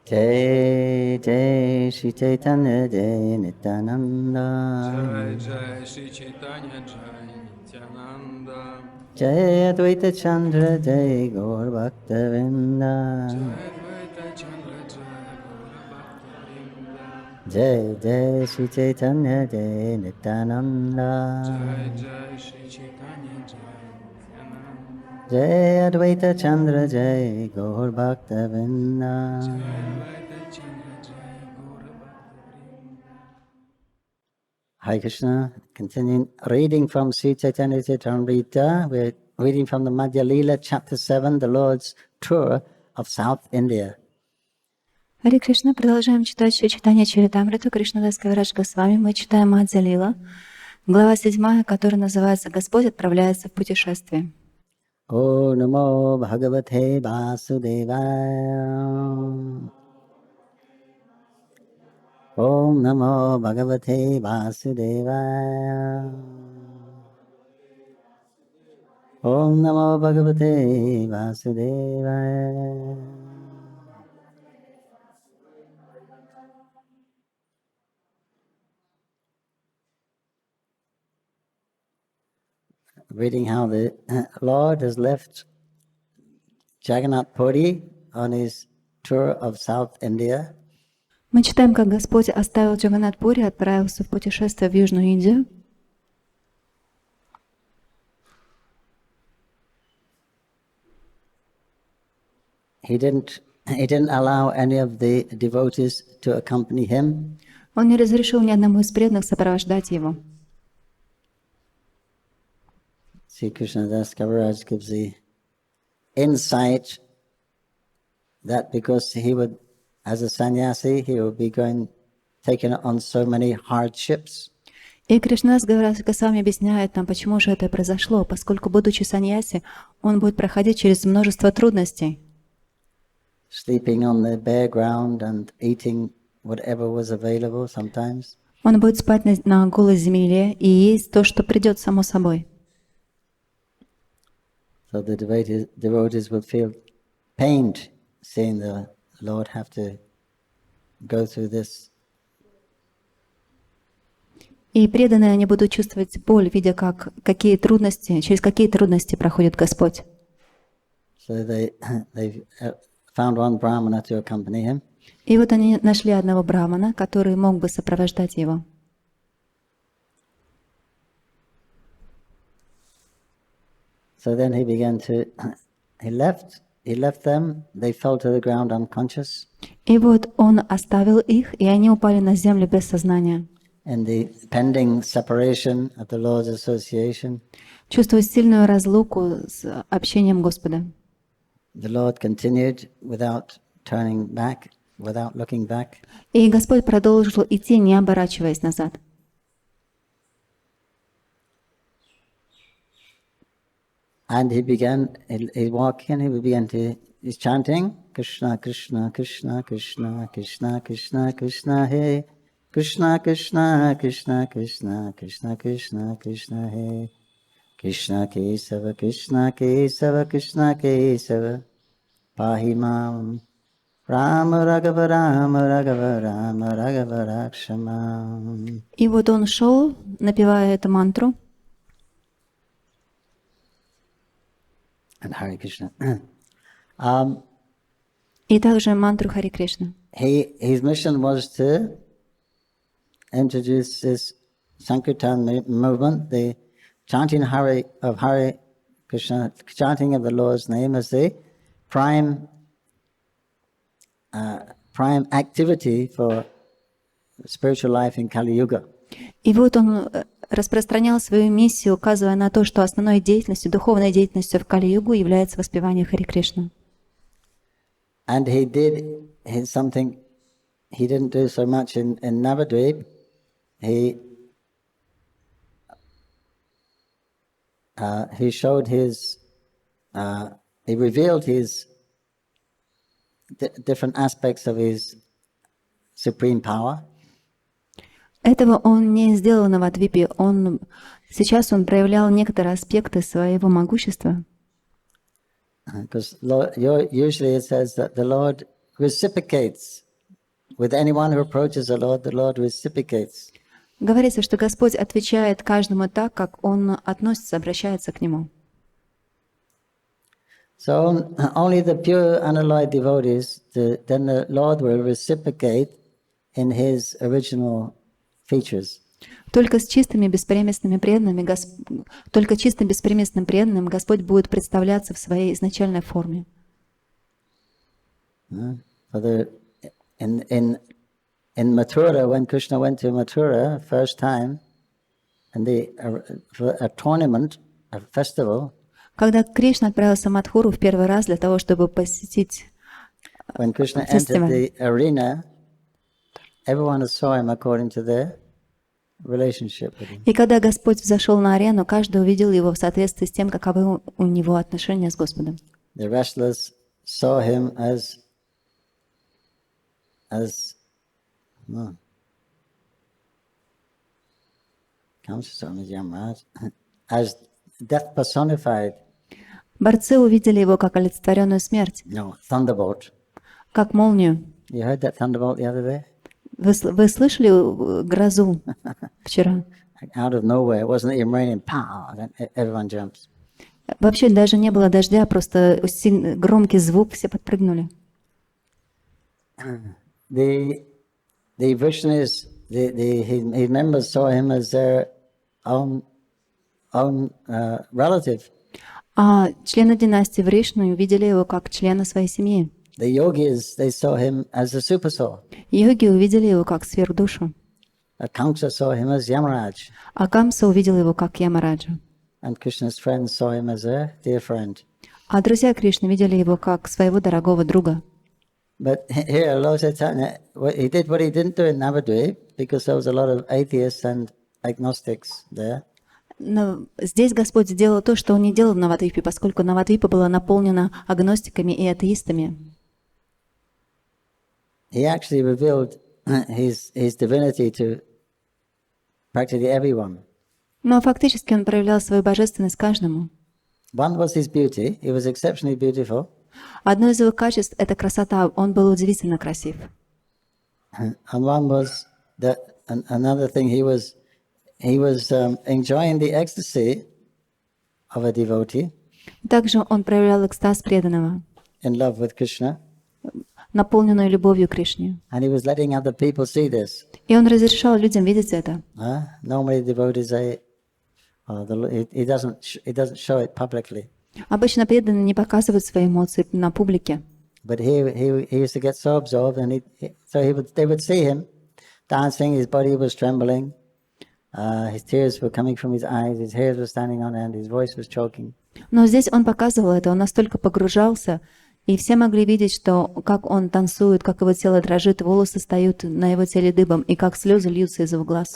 Jai Jai Shri Chaitanya Jai Nityananda Jai Jai Shri Caitanya Jai Nityananda Jai Advaita Chandra Jai Gaur Bhakta Vrinda Jai Advaita Chandra Jai Gaura Bhakta Vrinda Jai Jai Shri Chaitanya Jai Nityananda Jai Jai Shri Caitanya Jai Nityananda Jai Advaita Chandra Jai Gaur Bhakta Vrinda Jai Advaita Chandra Jai Gaura Bhakta Vrinda. Hare Krishna, continuing reading from Śrī Caitanya-charitamrita. We're reading from the Madhya-līlā, chapter 7, the Lord's tour of South India. Харе Кришна, продолжаем читать Шри Чайтанья-чаритамриту Кришнадас Кавирадж Госвами. Мы читаем Мадхья-лила, глава 7, которая называется «Господь отправляется в путешествие». О намо бхагавате васудевая. Om Namo Bhagavate Vasudevaya. Om Namo Bhagavate Vasudevaya. Reading how the Lord has left Jagannath Puri on his tour of South India. Мы читаем, как Господь оставил Джаганнат-пури и отправился в путешествие в Южную Индию. He didn't allow any of the devotees to accompany him. Он не разрешил ни одному из преданных сопровождать его. Sri Krishnadas Kaviraj gives the insight that because he would, as a sannyasi, he would be taken on so many hardships. И Кришнадас Госвами объясняет нам, почему же это произошло, поскольку, будучи саньяси, он будет проходить через множество трудностей. Sleeping on the bare ground and eating whatever was available sometimes. Он будет спать на голой земле и есть то, что придет само собой. So the devotees would feel pained seeing the Lord have to go through this. И преданные они будут чувствовать боль, видя, через какие трудности проходит Господь. So they found one brahmana to accompany him. И вот они нашли одного брамана, который мог бы сопровождать его. So then he left them, they fell to the ground unconscious. И вот он оставил их, и они упали на землю без сознания. In the pending separation of the Lord's association, чувствуя сильную разлуку с общением Господа. The Lord continued without turning back, without looking back. И Господь продолжил идти, не оборачиваясь назад. And he began, he walking, he began to, he's chanting, Krishna, Krishna, Krishna, Krishna, Krishna, Krishna, Krishna, He, Krishna, Krishna, Krishna, Krishna, Krishna, Krishna, Krishna, He, Krishna Kesava, Krishna Kesava, Krishna Kesava, Pahimam, Rama Raghava, Rama Raghava, Rama Raghava Rakshamam. И вот он шел, напевая эту мантру. And Hare Krishna. И также мантру Харе Кришна. His mission was to introduce this Sankirtan movement, the chanting of Hare Krishna, chanting of the Lord's name as the prime activity for spiritual life in Kali Yuga. И вот он распространял свою миссию, указывая на то, что основной деятельностью, духовной деятельностью в Кали-югу является воспевание Харе Кришны. And he did something he didn't do so much in Navadvip. He showed he revealed his different aspects of his supreme power. Этого он не сделал на Навадвипе. Сейчас он проявлял некоторые аспекты своего могущества. Because usually it says that the Lord reciprocates with anyone who approaches the Lord reciprocates. Говорится, что Господь отвечает каждому так, как Он относится, обращается к нему. So only the pure unalloyed devotees, then the Lord will reciprocate in His original features. Только с чистыми беспримесными преданными, только чистым беспримесным преданным Господь будет представляться в своей изначальной форме. In Mathura, when Krishna went to Mathura first time, and for a tournament, a festival. Когда Кришна отправился в Мадхуру в первый раз для того, чтобы посетить when Krishna entered the arena, everyone saw him according to their relationship with him. И когда Господь взошел на арену, каждый увидел его в соответствии с тем, каковы у него отношения с Господом. The wrestlers saw him as death personified. Борцы увидели его как олицетворенную смерть, No, thunderbolt. как молнию. You heard that thunderbolt the other day? Вы слышали грозу вчера? Out of nowhere, it wasn't even raining. Pow! Then everyone jumps. Вообще даже не было дождя, просто громкий звук, все подпрыгнули. The Vishnus, his members saw him as their own relative. А члены династии Вришну увидели его как члена своей семьи. The yogis, they saw him as a super soul. Йоги увидели его как сверхдушу. Kamsa saw him as Yamaraj. А Камса увидел его как Ямараджа. And Krishna's friends saw him as a dear friend. А друзья Кришны видели его как своего дорогого друга. But here, Lord Chaitanya, he did what he didn't do in Navadvip, because there was a lot of atheists and agnostics there. Но здесь Господь сделал то, что Он не делал в Навадвипе, поскольку Навадвипа была наполнена агностиками и атеистами. He actually revealed his divinity to practically everyone. Но фактически Он проявлял свою божественность каждому. One was his beauty. He was exceptionally beautiful. Одно из его качеств — это красота. Он был удивительно красив. And one was another thing. He was enjoying the ecstasy of a devotee. Также он проявлял экстаз преданного, in love with Krishna. наполненную любовью к Кришне. And he was letting other people see this. И он разрешал людям видеть это. Normally devotees he doesn't show it publicly. Обычно преданные не показывают свои эмоции на публике. But he used to get so absorbed, and they would see him dancing. His body was trembling. His tears were coming from his eyes. His hairs were standing on end. His voice was choking. Но здесь он показывал это. Он настолько погружался, и все могли видеть, что как он танцует, как его тело дрожит, волосы встают на его теле дыбом, и как слезы льются из его глаз.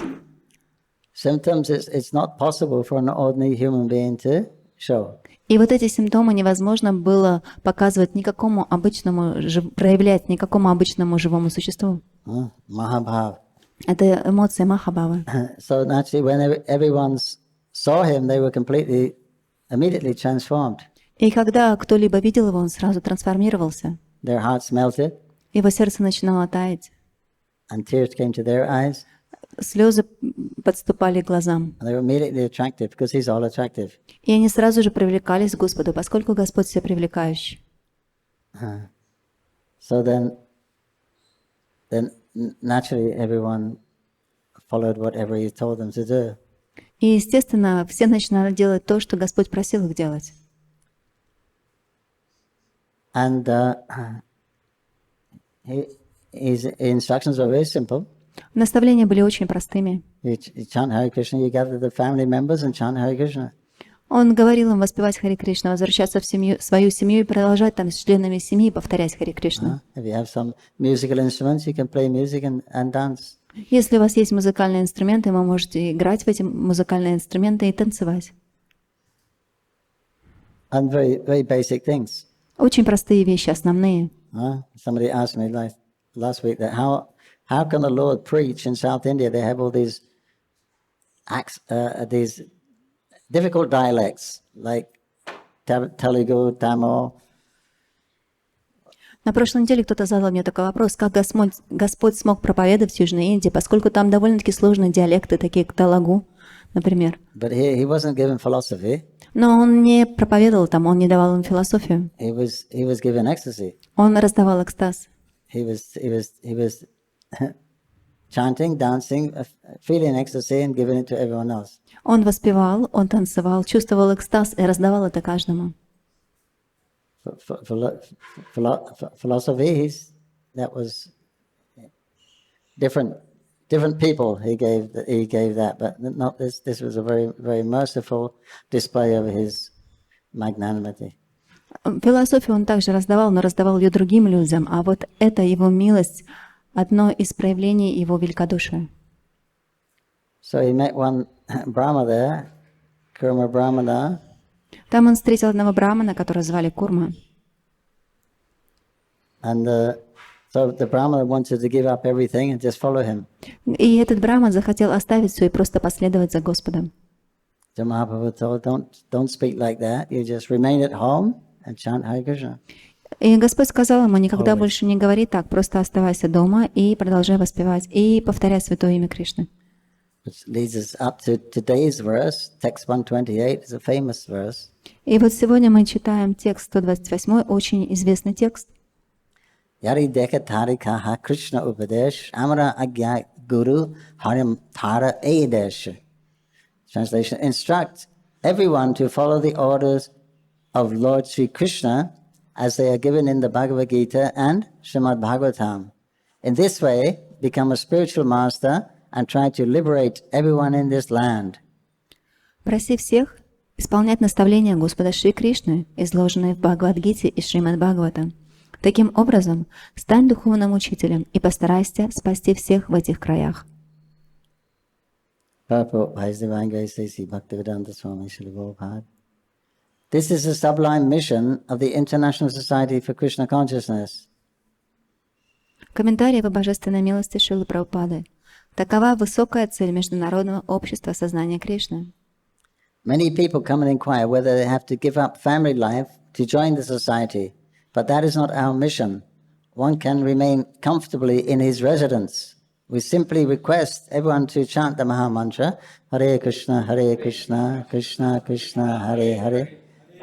Symptoms it's not possible for an ordinary human being to show. И вот эти симптомы невозможно было показывать никакому обычному, проявлять никакому обычному живому существу. Mahabhav. Это эмоции Махабхавы. So naturally, when everyone saw him, they were immediately transformed. И когда кто-либо видел его, он сразу трансформировался. Their hearts melted. Его сердце начинало таять. And tears came to their eyes. Слезы подступали к глазам. And they were immediately attractive, because he's all attractive. И они сразу же привлекались к Господу, поскольку Господь все привлекающий. So then naturally everyone followed whatever he told them to do. И, естественно, все начинали делать то, что Господь просил их делать. And his instructions were very simple. Наставления были очень простыми. You chant Hare Krishna, you gather the family members and chant Hare Krishna. Он говорил им воспевать Хари Кришна, возвращаться в свою семью и продолжать там с членами семьи повторять Хари Кришна. If you have some musical instruments, you can play music and dance. Если у вас есть музыкальные инструменты, вы можете играть в эти музыкальные инструменты и танцевать. And very, very basic things. Очень простые вещи, основные. Somebody asked me last week that how can the Lord preach in South India? They have all these difficult dialects like Telugu, Tamil. На прошлой неделе кто-то задал мне такой вопрос, как Господь смог проповедовать в Южной Индии, поскольку там довольно-таки сложные диалекты, такие как Талагу, например. But he wasn't given philosophy. Но он не проповедовал там, он не давал им философию. He was given ecstasy. Он раздавал экстаз. He was chanting, dancing, feeling ecstasy and giving it to everyone else. Он воспевал, он танцевал, чувствовал экстаз и раздавал это каждому. Philosophy, that was different people he gave that, but not this. This was a very merciful display of his magnanimity. Философию он также раздавал, но раздавал ее другим людям, а вот это его милость, одно из проявлений его великодушия. So he met one Brahma there, Kurma Brahmana. Там он встретил одного брамана, которого звали Курма. And so the Brahmana wanted to give up everything and just follow him. И этот браман захотел оставить все и просто последовать за Господом. So Mahaprabhu told, don't speak like that. You just remain at home and chant Hare Krishna. И Господь сказал ему, никогда больше не говори так, просто оставайся дома и продолжай воспевать, и повторяй святое имя Кришны. Which leads us up to today's verse, text 128 is a famous verse. И вот сегодня мы читаем текст 128, очень известный текст. Yari deka tarika ha Krishna upadesh, amara agya guru harim tara edesh. Translation: instruct everyone to follow the orders of Lord Sri Krishna as they are given in the Bhagavad Gita and Srimad Bhagavatam. In this way, become a spiritual master and try to liberate everyone in this land. Проси всех исполнять наставления Господа Шри Кришны, изложенные в Бхагавад-гите и Шримад Бхагавата. Таким образом, стань духовным учителем и постарайся спасти всех в этих краях. This is the sublime mission of the International Society for Krishna Consciousness. Комментарий по Божественной милости Шрилы Прабхупады. Такова высокая цель Международного общества сознания Кришны. Many people come and inquire whether they have to give up family life to join the society, but that is not our mission. One can remain comfortably in his residence. We simply request everyone to chant the Maha Mantra, Hare Krishna, Krishna Krishna, Hare Hare,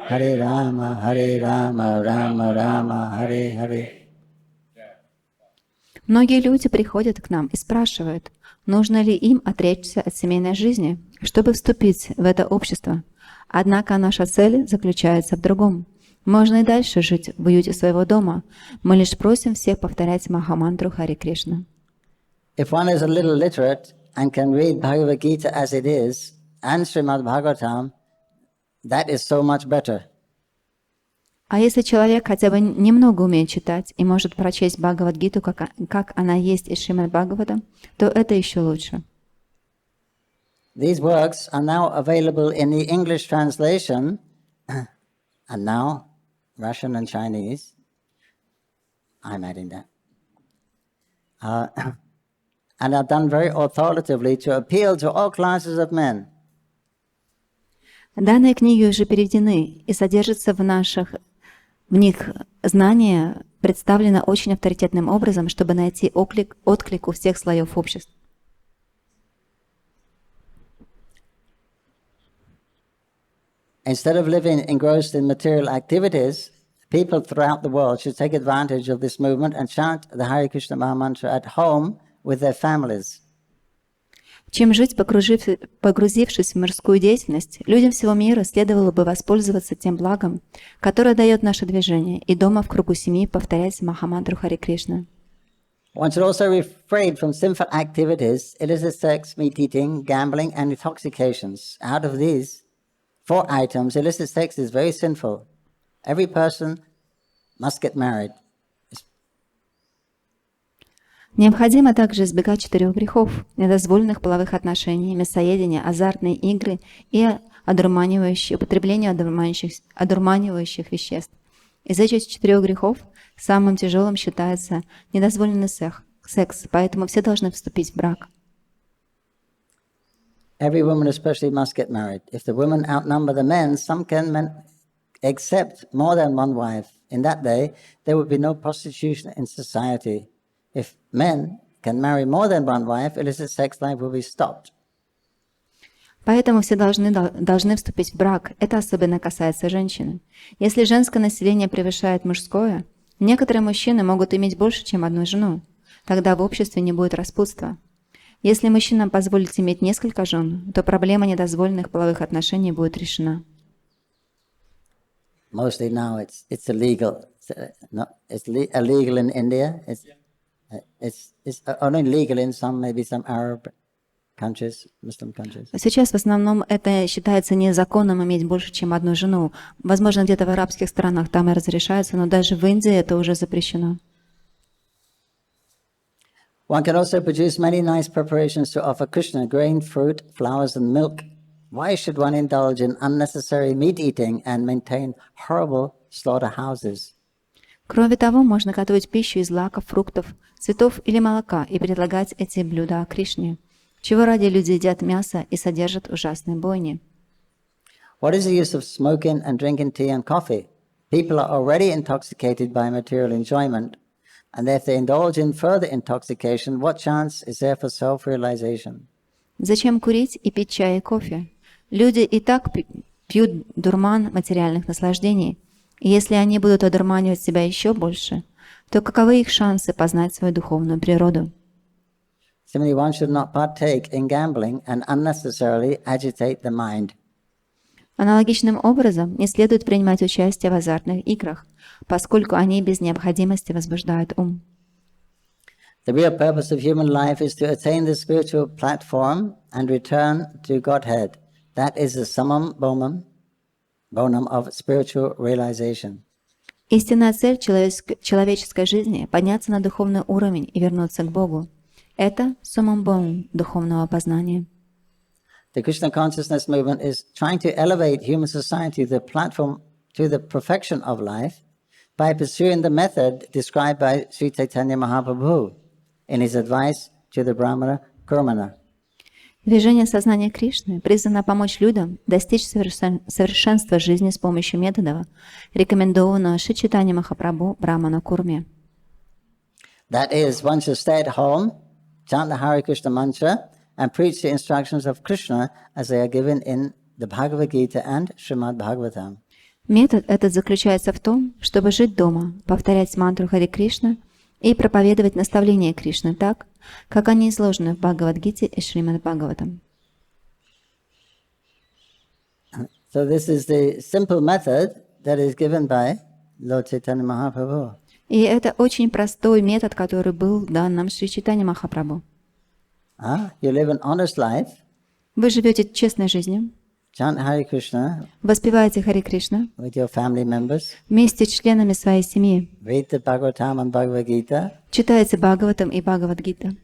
Hare Rama, Rama Rama, Hare Hare. Многие люди приходят к нам и спрашивают, нужно ли им отречься от семейной жизни, чтобы вступить в это общество. Однако наша цель заключается в другом. Можно и дальше жить в уюте своего дома. Мы лишь просим всех повторять Махамантру Харе Кришна. If one is a little literate and can read Bhagavad Gita as it is and Srimad Bhagavatam, that is so much better. А если человек хотя бы немного умеет читать и может прочесть Бхагавад-гиту, как она есть из Шримад Бхагавата, то это еще лучше. These works are now available in the English translation, and now Russian and Chinese. I'm adding that. And are done very authoritatively to appeal to all classes of men. Данные книги уже переведены и содержатся в них знания представлены очень авторитетным образом, чтобы найти отклик у всех слоев общества. Instead of living engrossed in material activities, people throughout the world should take advantage of this movement and chant the Hare Krishna Maha Mantra at home with their families. Чем жить, погрузившись в мирскую деятельность, людям всего мира следовало бы воспользоваться тем благом, которое дает наше движение, и дома в кругу семьи повторять Махамантру Харе Кришна. One should also refrain from sinful activities, illicit sex, meat eating, gambling, and intoxications. Out of these 4 items, illicit sex is very sinful. Every person must get married. Необходимо также избегать 4 грехов: недозволенных половых отношений, мясоедения, азартные игры и употребление одурманивающих веществ. Из этих 4 грехов самым тяжелым считается недозволенный секс, поэтому все должны вступить в брак. Every woman especially must get married. If the women outnumber the men, some can accept more than one wife. in that day, there would be no prostitution in society. If men can marry more than one wife, illicit sex life will be stopped. Поэтому все должны вступить в брак. Это особенно касается женщин. Если женское население превышает мужское, некоторые мужчины могут иметь больше, чем одну жену. Тогда в обществе не будет распутства. Если мужчинам позволить иметь несколько жен, то проблема недозволенных половых отношений будет решена. Mostly now it's illegal. It's illegal in India. It's only legal in maybe some Arab countries, Muslim countries. Сейчас в основном это считается незаконным иметь больше, чем одну жену. Возможно, где-то в арабских странах там и разрешается, но даже в Индии это уже запрещено. One can also produce many nice preparations to offer Krishna: grain, fruit, flowers, and milk. Why should one indulge in unnecessary meat eating and maintain horrible slaughterhouses? Кроме того, можно готовить пищу из злаков, фруктов, цветов или молока и предлагать эти блюда Кришне. Чего ради люди едят мясо и содержат ужасные бойни? What is the use of smoking and drinking tea and coffee? People are already intoxicated by material enjoyment, and if they indulge in further intoxication, what chance is there for self-realization? Зачем курить и пить чай и кофе? Люди и так пьют дурман материальных наслаждений, и если они будут одурманивать себя еще больше, то каковы их шансы познать свою духовную природу? Similarly, one should not partake in gambling and unnecessarily agitate the mind. Аналогичным образом не следует принимать участие в азартных играх, поскольку они без необходимости возбуждают ум. The real purpose of human life is to attain the spiritual platform and return to Godhead. That is the summum bonum of spiritual realization. Истинная цель человеческой жизни – подняться на духовный уровень и вернуться к Богу. Это summum bonum духовного познания. The Krishna consciousness movement is trying to elevate human society the platform to the perfection of life by pursuing the method described by Śrī Caitanya-Mahaprabhu in his advice to the Brahmana Kurmana. Движение сознания Кришны призвано помочь людям достичь совершенства жизни с помощью методов, рекомендованного Шри Чайтанья-Махапрабху Брахмана Курме. That is, one should stay at home, chant the Hare Krishna mantra, and preach the instructions of Krishna as they are given in the Bhagavad Gita and Srimad Bhagavatam. Метод этот заключается в том, чтобы жить дома, повторять мантру Харе Кришна и проповедовать наставления Кришны так, как они изложены в Бхагавад-гите и Шримад Бхагаватам. So this is the simple method that is given by Lord Chaitanya Mahaprabhu. И это очень простой метод, который был дан нам Шри Чайтанья Махапрабху. You live an honest life, Вы живете честной жизнью, chant Hare Krishna воспеваете Харе Кришна with your family members, вместе с членами своей семьи, read the Bhagavatam and Bhagavad Gita, читаете Бхагаватам и Бхагавад-гита,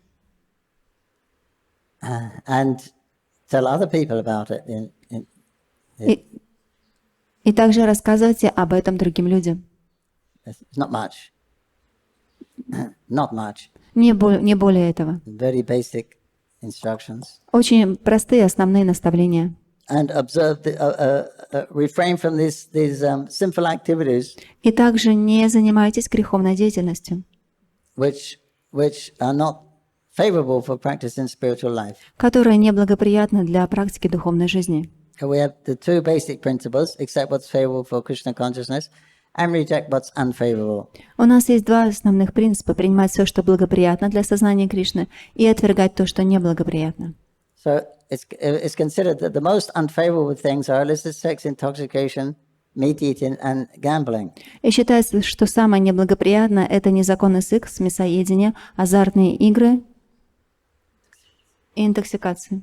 and tell other people about it. и также рассказывайте об этом другим людям. It's not much. Not much. Не более этого. Very basic instructions. Очень простые основные наставления. And observe, refrain from these sinful activities, И также не занимайтесь греховной деятельностью, which are not favorable for practicing spiritual life. которая неблагоприятна для практики духовной жизни. We have the two basic principles: accept what's favorable for Krishna consciousness, and reject what's unfavorable. У нас есть два основных принципа: принимать все, что благоприятно для сознания Кришны, и отвергать то, что неблагоприятно. So it's considered that the most unfavorable things are illicit sex, intoxication, meat eating, and gambling. И считается, что самое неблагоприятное – это незаконный секс, мясоедение, азартные игры и интоксикация.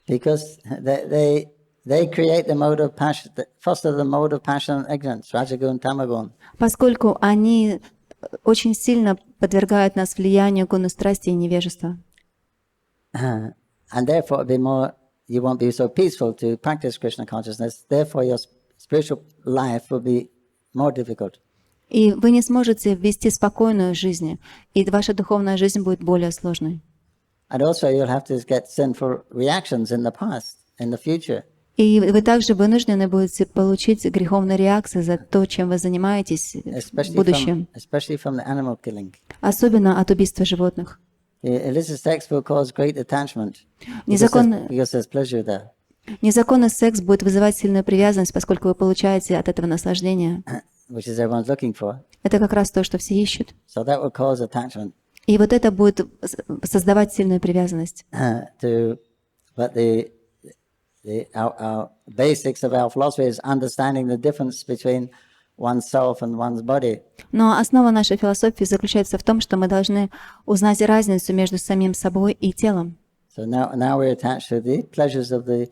Because they create the mode of passion, foster the mode of passion and ignorance, rajagun, tamagun. Поскольку они очень сильно подвергают нас влиянию гуны страсти и невежества. And therefore, you won't be so peaceful to practice Krishna consciousness. Therefore, your spiritual life will be more difficult. И вы не сможете вести спокойную жизнь, и ваша духовная жизнь будет более сложной. And also, you'll have to get sinful reactions in the past, in the future. И вы также вынуждены будете получить греховные реакции за то, чем вы занимаетесь в будущем, especially from the animal killing. особенно от убийства животных. The illicit sex will cause great attachment Незаконный because there's pleasure there. секс будет вызывать сильную привязанность, поскольку вы получаете от этого наслаждение. Which is everyone's looking for. Это как раз то, что все ищут. So that will cause attachment. И вот это будет создавать сильную привязанность. But our basics of our philosophy is understanding the difference between oneself and one's body. Но основа нашей философии заключается в том, что мы должны узнать разницу между самим собой и телом. So now we're attached to the pleasures of the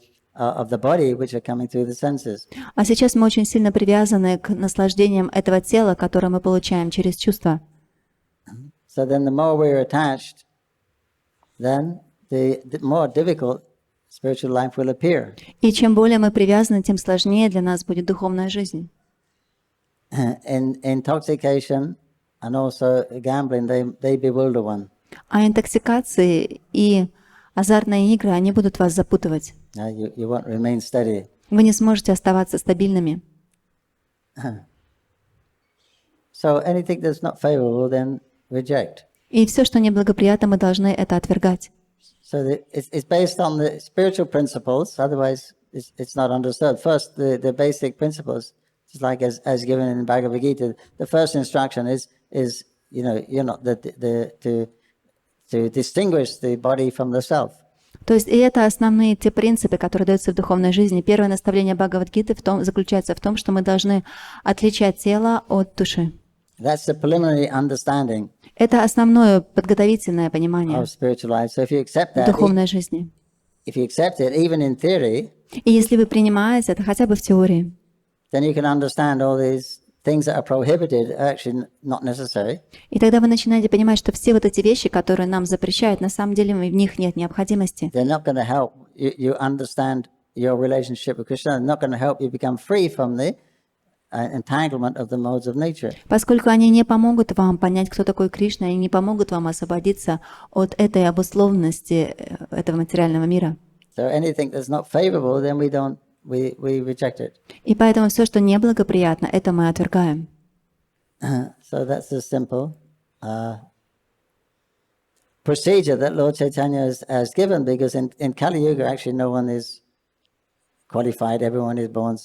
body, which are coming through the senses. А сейчас мы очень сильно привязаны к наслаждениям этого тела, которое мы получаем через чувства. So then the more we're attached, then the more difficult spiritual life will appear. И чем более мы привязаны, тем сложнее для нас будет духовная жизнь. Intoxication and also gambling, they bewilder one. А интоксикации и азартные игры, они будут вас запутывать. You won't remain steady. Вы не сможете оставаться стабильными. So anything that's not favorable, then reject. И все, что неблагоприятно, мы должны это отвергать. So it's based on the spiritual principles. Otherwise, it's not understood. First, the basic principles, just like as given in Bhagavad Gita, the first instruction is you're not to distinguish the body from the self. То есть и это основные те принципы, которые даются в духовной жизни. Первое наставление Бхагавад-гиты заключается в том, что мы должны отличать тело от души. That's the preliminary understanding. Это основное подготовительное понимание of spiritual life. So if you accept that, духовной жизни. If you accept it, even in theory, и если вы принимаете это хотя бы в теории, then you can understand all these things that are prohibited are actually not necessary. И тогда вы начинаете понимать, что все вот эти вещи, которые нам запрещают, на самом деле в них нет необходимости. They're not going to help you understand your relationship with Krishna. They're not going to help you become free from the entanglement of the modes of nature. Поскольку они не помогут вам понять, кто такой Кришна, и не помогут вам освободиться от этой обусловленности этого материального мира. So anything that's not favorable, then we reject it. И поэтому все, что неблагоприятно, это мы отвергаем. So that's a simple procedure that Lord Chaitanya has given, because in Kali Yuga actually no one is qualified. Everyone is born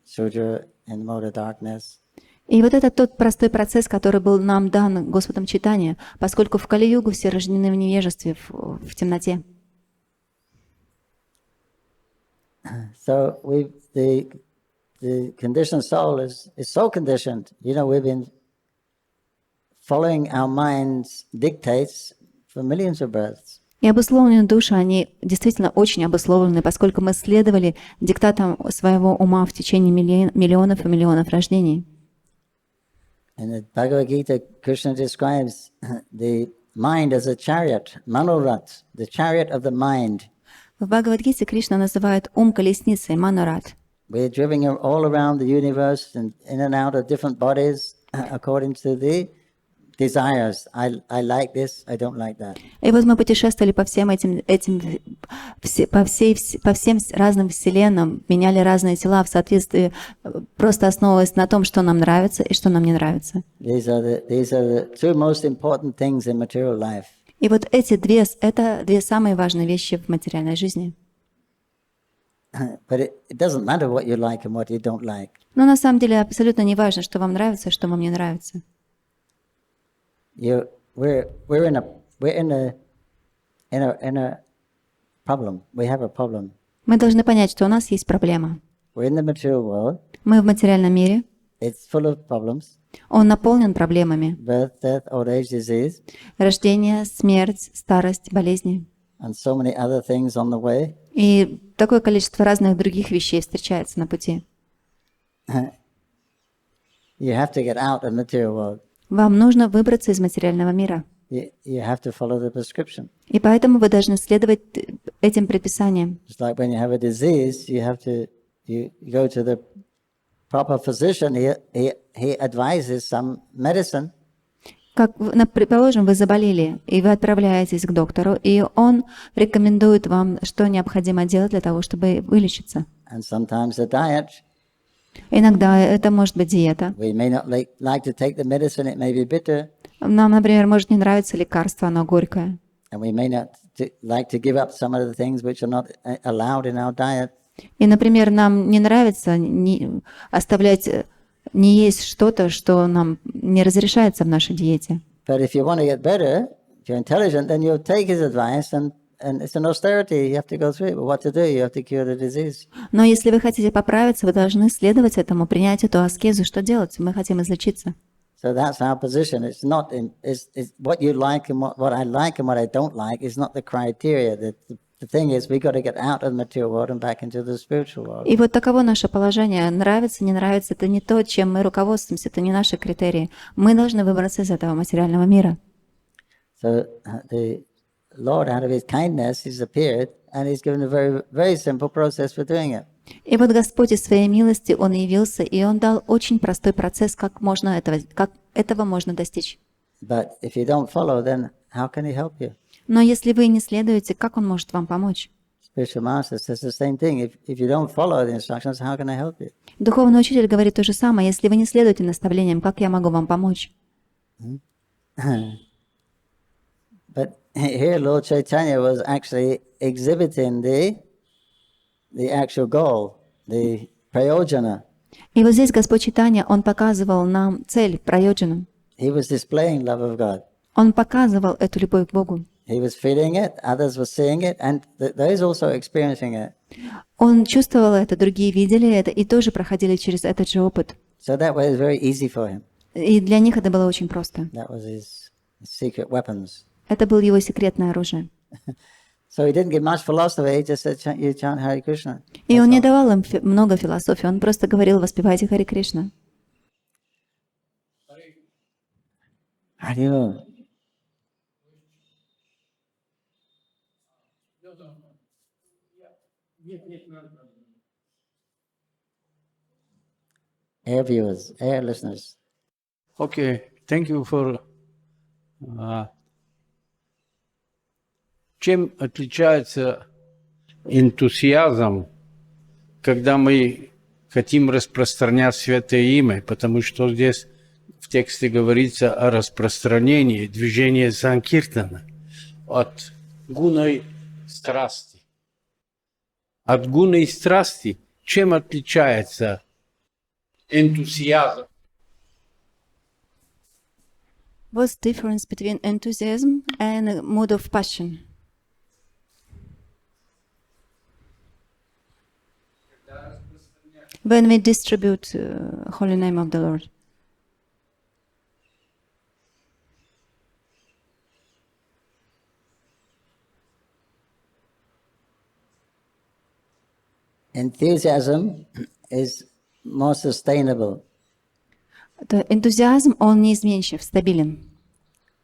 Sudra in the mode of darkness. И вот это тот простой процесс, который был нам дан Господом Чайтаньей, поскольку в Кали-югу все рождены в невежестве, в темноте. So the conditioned soul is so conditioned. You know, we've been following our mind's dictates for millions of births. И обусловленные души, они действительно очень обусловлены, поскольку мы следовали диктатам своего ума в течение миллионов и миллионов рождений. In the Bhagavad Gita, Krishna describes the mind as a chariot, manorat, the chariot of the mind. В Бхагавад-гите Кришна называет ум колесницей, манорат. We're driven all around the universe and in and out of different bodies according to the desires. I like this, I don't like that. И вот мы путешествовали по всем по всем разным вселенным, меняли разные тела в соответствии, просто основываясь на том, что нам нравится и что нам не нравится. These are the two most important things in material life. И вот эти это две самые важные вещи в материальной жизни. But it doesn't matter what you like and what you don't like. Но на самом деле абсолютно не важно, что вам нравится, что вам не нравится. We're in a problem. We have a problem. Мы должны понять, что у нас есть проблема. We're in the material world. Мы в материальном мире. It's full of problems. Он наполнен проблемами. Birth, death, old age, disease. Рождение, смерть, старость, болезни. And so many other things on the way. И такое количество разных других вещей встречается на пути. You have to get out of the material world. Вам нужно выбраться из материального мира. You have to follow the prescription. И поэтому вы должны следовать этим предписаниям. It's like when you have a disease, you go to the proper physician. He advises some medicine. Как, предположим, вы заболели, и вы отправляетесь к доктору, и он рекомендует вам, что необходимо делать для того, чтобы вылечиться. and sometimes the diet. Иногда это может быть диета. We may not like to take the medicine, it may be bitter, Нам, например, может не нравиться лекарство, оно горькое. and we may not like to give up some of the things which are not allowed in our diet. И, например, нам не нравится оставлять, не есть что-то, что нам не разрешается в нашей диете. But if you want to get better, if you're intelligent, then you'll take his advice, and it's an austerity. You have to go through it. But what to do? You have to cure the disease. Но если вы хотите поправиться, вы должны следовать этому, принять эту аскезу. Что делать? Мы хотим излечиться. So that's our position. It's not it's what you like and what I like and what I don't like is not the criteria. The thing is, we got to get out of the material world and back into the spiritual world. И вот таково наше положение. Нравится, не нравится, это не то, чем мы руководствуемся, это не наши критерии. Мы должны выбраться из этого материального мира. So the Lord, out of His kindness, He's appeared and He's given a very, very simple process for doing it. И вот Господь из своей милости, Он явился, и Он дал очень простой процесс, как этого можно достичь. But if you don't follow, then how can He help you? Но если вы не следуете, как Он может вам помочь? Spiritual Master says the same thing. If you don't follow the instructions, how can I help you? Духовный учитель говорит то же самое. Если вы не следуете наставлениям, как я могу вам помочь? But here, Lord Chaitanya was actually exhibiting the actual goal, the prayojana. И вот здесь Господь Чайтанья, Он показывал нам цель, прайоджану. He was displaying love of God. Он показывал эту любовь к Богу. He was feeling it, others were seeing it, and those also experiencing it. Он чувствовал это, другие видели это и тоже проходили через этот же опыт. So that way it was very easy for him. И для них это было очень просто. That was his secret weapons. Это было его секретное оружие. So he didn't give much philosophy, he just said, you chant Hare Krishna. И он не давал им много философии, он просто говорил, воспевайте Харе Кришна. Hare Air viewers, air listeners. Okay, thank you for... Чем отличается энтузиазм, когда мы хотим распространять святое имя? Потому что здесь в тексте говорится о распространении движения санкиртана от гуной страсти. От гуной страсти чем отличается энтузиазм? What's the difference between enthusiasm and a mood of passion? When we distribute holy name of the Lord. Enthusiasm is more sustainable. Энтузиазм, он неизменчив, стабилен.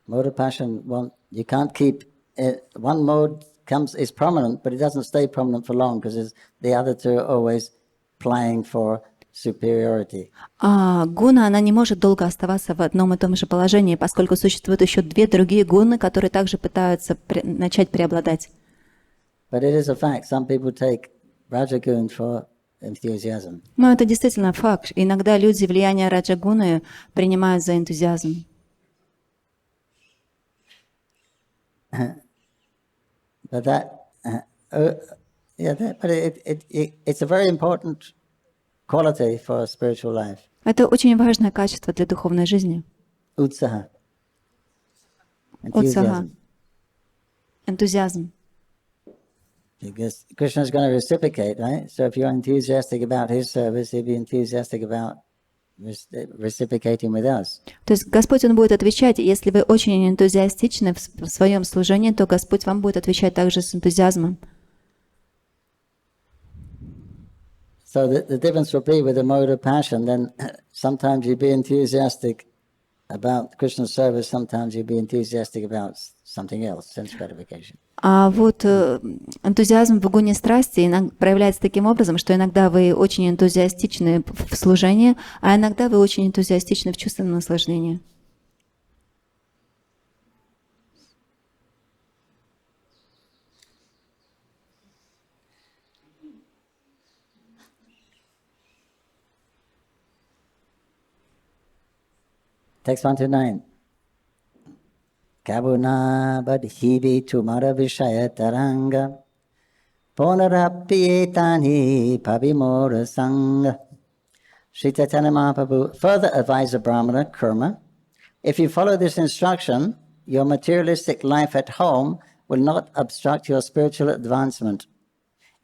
Mode of passion, you can't keep it. One mode is prominent, but it doesn't stay prominent for long because the other two are always plying for superiority. А гуна, она не может долго оставаться в одном и том же положении, поскольку существуют еще две другие гуны, которые также пытаются начать преобладать. But it is a fact. Some people take Rajagun for enthusiasm. Но это действительно факт. Иногда люди влияние раджагуны принимают за энтузиазм. But it's a very important quality for spiritual life. Это очень важное качество для духовной жизни. Utsaha. Утсаха. Энтузиазм. Because Krishna is going to reciprocate, right? So if you're enthusiastic about his service, he'll be enthusiastic about reciprocating with us. То есть Господь, Он будет отвечать, если вы очень энтузиастичны в своем служении, то Господь вам будет отвечать также с энтузиазмом. So the difference will be with the mode of passion, then sometimes you'll be enthusiastic about Krishna's service, sometimes you'll be enthusiastic about something else, sense gratification. А вот энтузиазм в гуне страсти проявляется таким образом, что иногда вы очень энтузиастичны в служении, а иногда вы очень энтузиастичны в чувственном наслаждении. Text 129. Kabuna badhivi tumara vishaya taranga Ponarapyetani pavimora sangha. Śrī Caitanya-Mahaprabhu further advised the Brahmana, Kurma, if you follow this instruction, your materialistic life at home will not obstruct your spiritual advancement.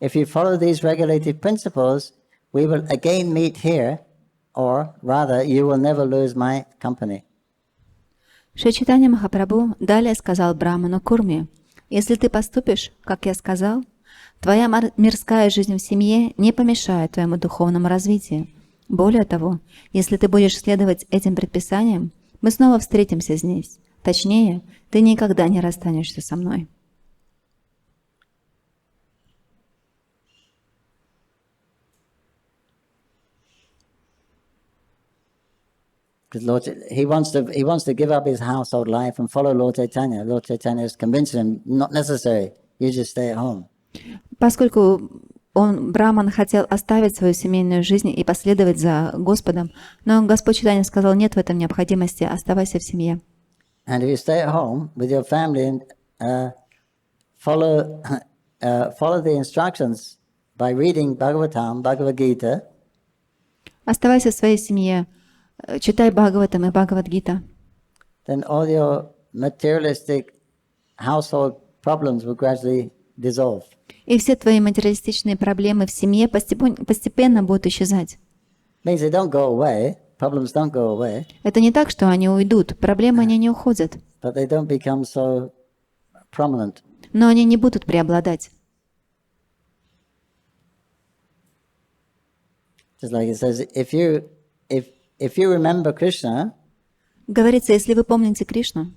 If you follow these regulative principles, we will again meet here, or rather, you will never lose my company. Шри Чайтанья Махапрабху далее сказал Брахману Курме: «Если ты поступишь, как я сказал, твоя мирская жизнь в семье не помешает твоему духовному развитию. Более того, если ты будешь следовать этим предписаниям, мы снова встретимся здесь. Точнее, ты никогда не расстанешься со мной». Because he wants to give up his household life and follow Lord Chaitanya. Lord Chaitanya is convincing him, not necessary. You just stay at home. Поскольку Брахман хотел оставить свою семейную жизнь и последовать за Господом, но Господь Чайтанья сказал: нет в этом необходимости, оставайся в семье. And if you stay at home with your family and follow the instructions by reading Bhagavatam, Bhagavad Gita, Оставайся в своей семье, читай Бхагаватам и Бхагавад-гита, then all your materialistic household problems will gradually dissolve. и все твои материалистичные проблемы в семье постепенно будут исчезать. Means they don't go away, problems don't go away, Это не так, что они уйдут, проблемы они не уходят, but they don't become so prominent. но они не будут преобладать. Just like it says, if you remember Krishna, Говорится, если вы помните Кришну,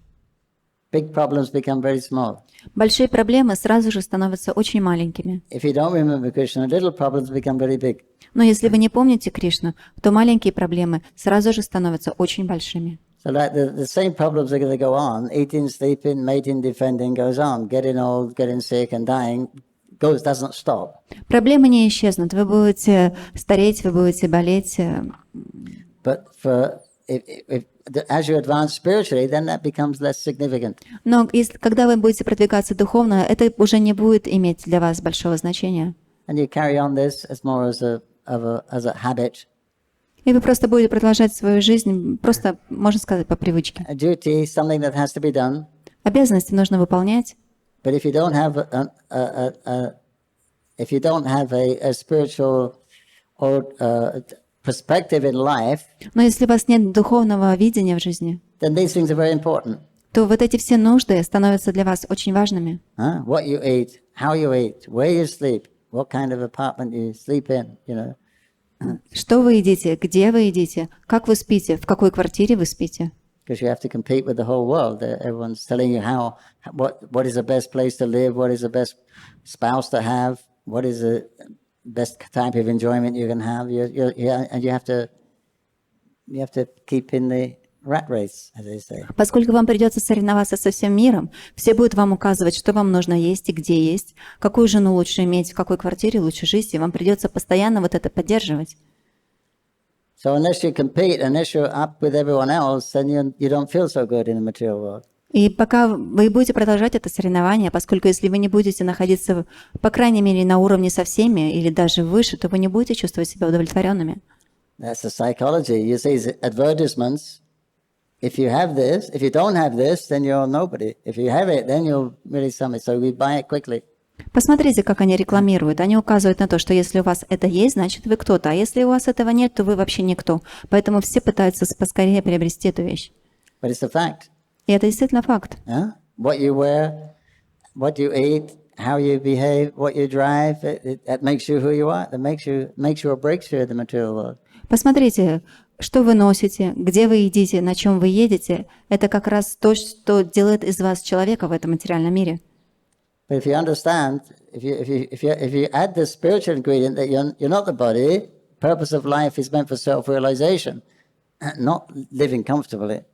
big problems become very small. большие проблемы сразу же становятся очень маленькими. If you don't remember Krishna, little problems become very big. Но если вы не помните Кришну, то маленькие проблемы сразу же становятся очень большими. So like the same problems are going to go on, eating, sleeping, mating, defending goes on, getting old, getting sick and dying doesn't stop. Проблемы не исчезнут. Вы будете стареть, вы будете болеть. But as you advance spiritually, then that becomes less significant. Но когда вы будете продвигаться духовно, это уже не будет иметь для вас большого значения. And you carry on this as more as a habit. И вы просто будете продолжать свою жизнь, просто, можно сказать, по привычке. A duty, something that has to be done. Обязанности нужно выполнять. But if you don't have a spiritual or perspective in life, Но если у вас нет духовного видения в жизни, then these things are very important. то вот эти все нужды становятся для вас очень важными. What you eat, how you eat, where you sleep, what kind of apartment you sleep in, you know. Что вы едите, где вы едите, как вы спите, в какой квартире вы спите. Because you have to compete with the whole world. Everyone's telling you what is the best place to live, what is the best spouse to have, what is the best type of enjoyment you can have. And you have to keep in the rat race, as they say. Поскольку вам придется соревноваться со всем миром, все будут вам указывать, что вам нужно есть и где есть, какую жену лучше иметь, в какой квартире лучше жить, и вам придется постоянно вот это поддерживать. So unless you compete, unless you're up with everyone else, then you don't feel so good in the material world. И пока вы будете продолжать это соревнование, поскольку если вы не будете находиться, по крайней мере, на уровне со всеми или даже выше, то вы не будете чувствовать себя удовлетворенными. That's the psychology. You see advertisements. If you have this, if you don't have this, then you're nobody. If you have it, then you're really something. So we buy it quickly. Посмотрите, как они рекламируют. Они указывают на то, что если у вас это есть, значит вы кто-то, а если у вас этого нет, то вы вообще никто. Поэтому все пытаются поскорее приобрести эту вещь. But it's a fact. И это действительно факт. What you wear, what you eat, how you behave, what you drive, that makes you who you are. That makes you or breaks you in the material world. Посмотрите, что вы носите, где вы едите, на чем вы едете. Это как раз то, что делает из вас человека в этом материальном мире. But if you understand, if you add the spiritual ingredient that you're not the body, purpose of life is meant for self-realization, not living comfortably.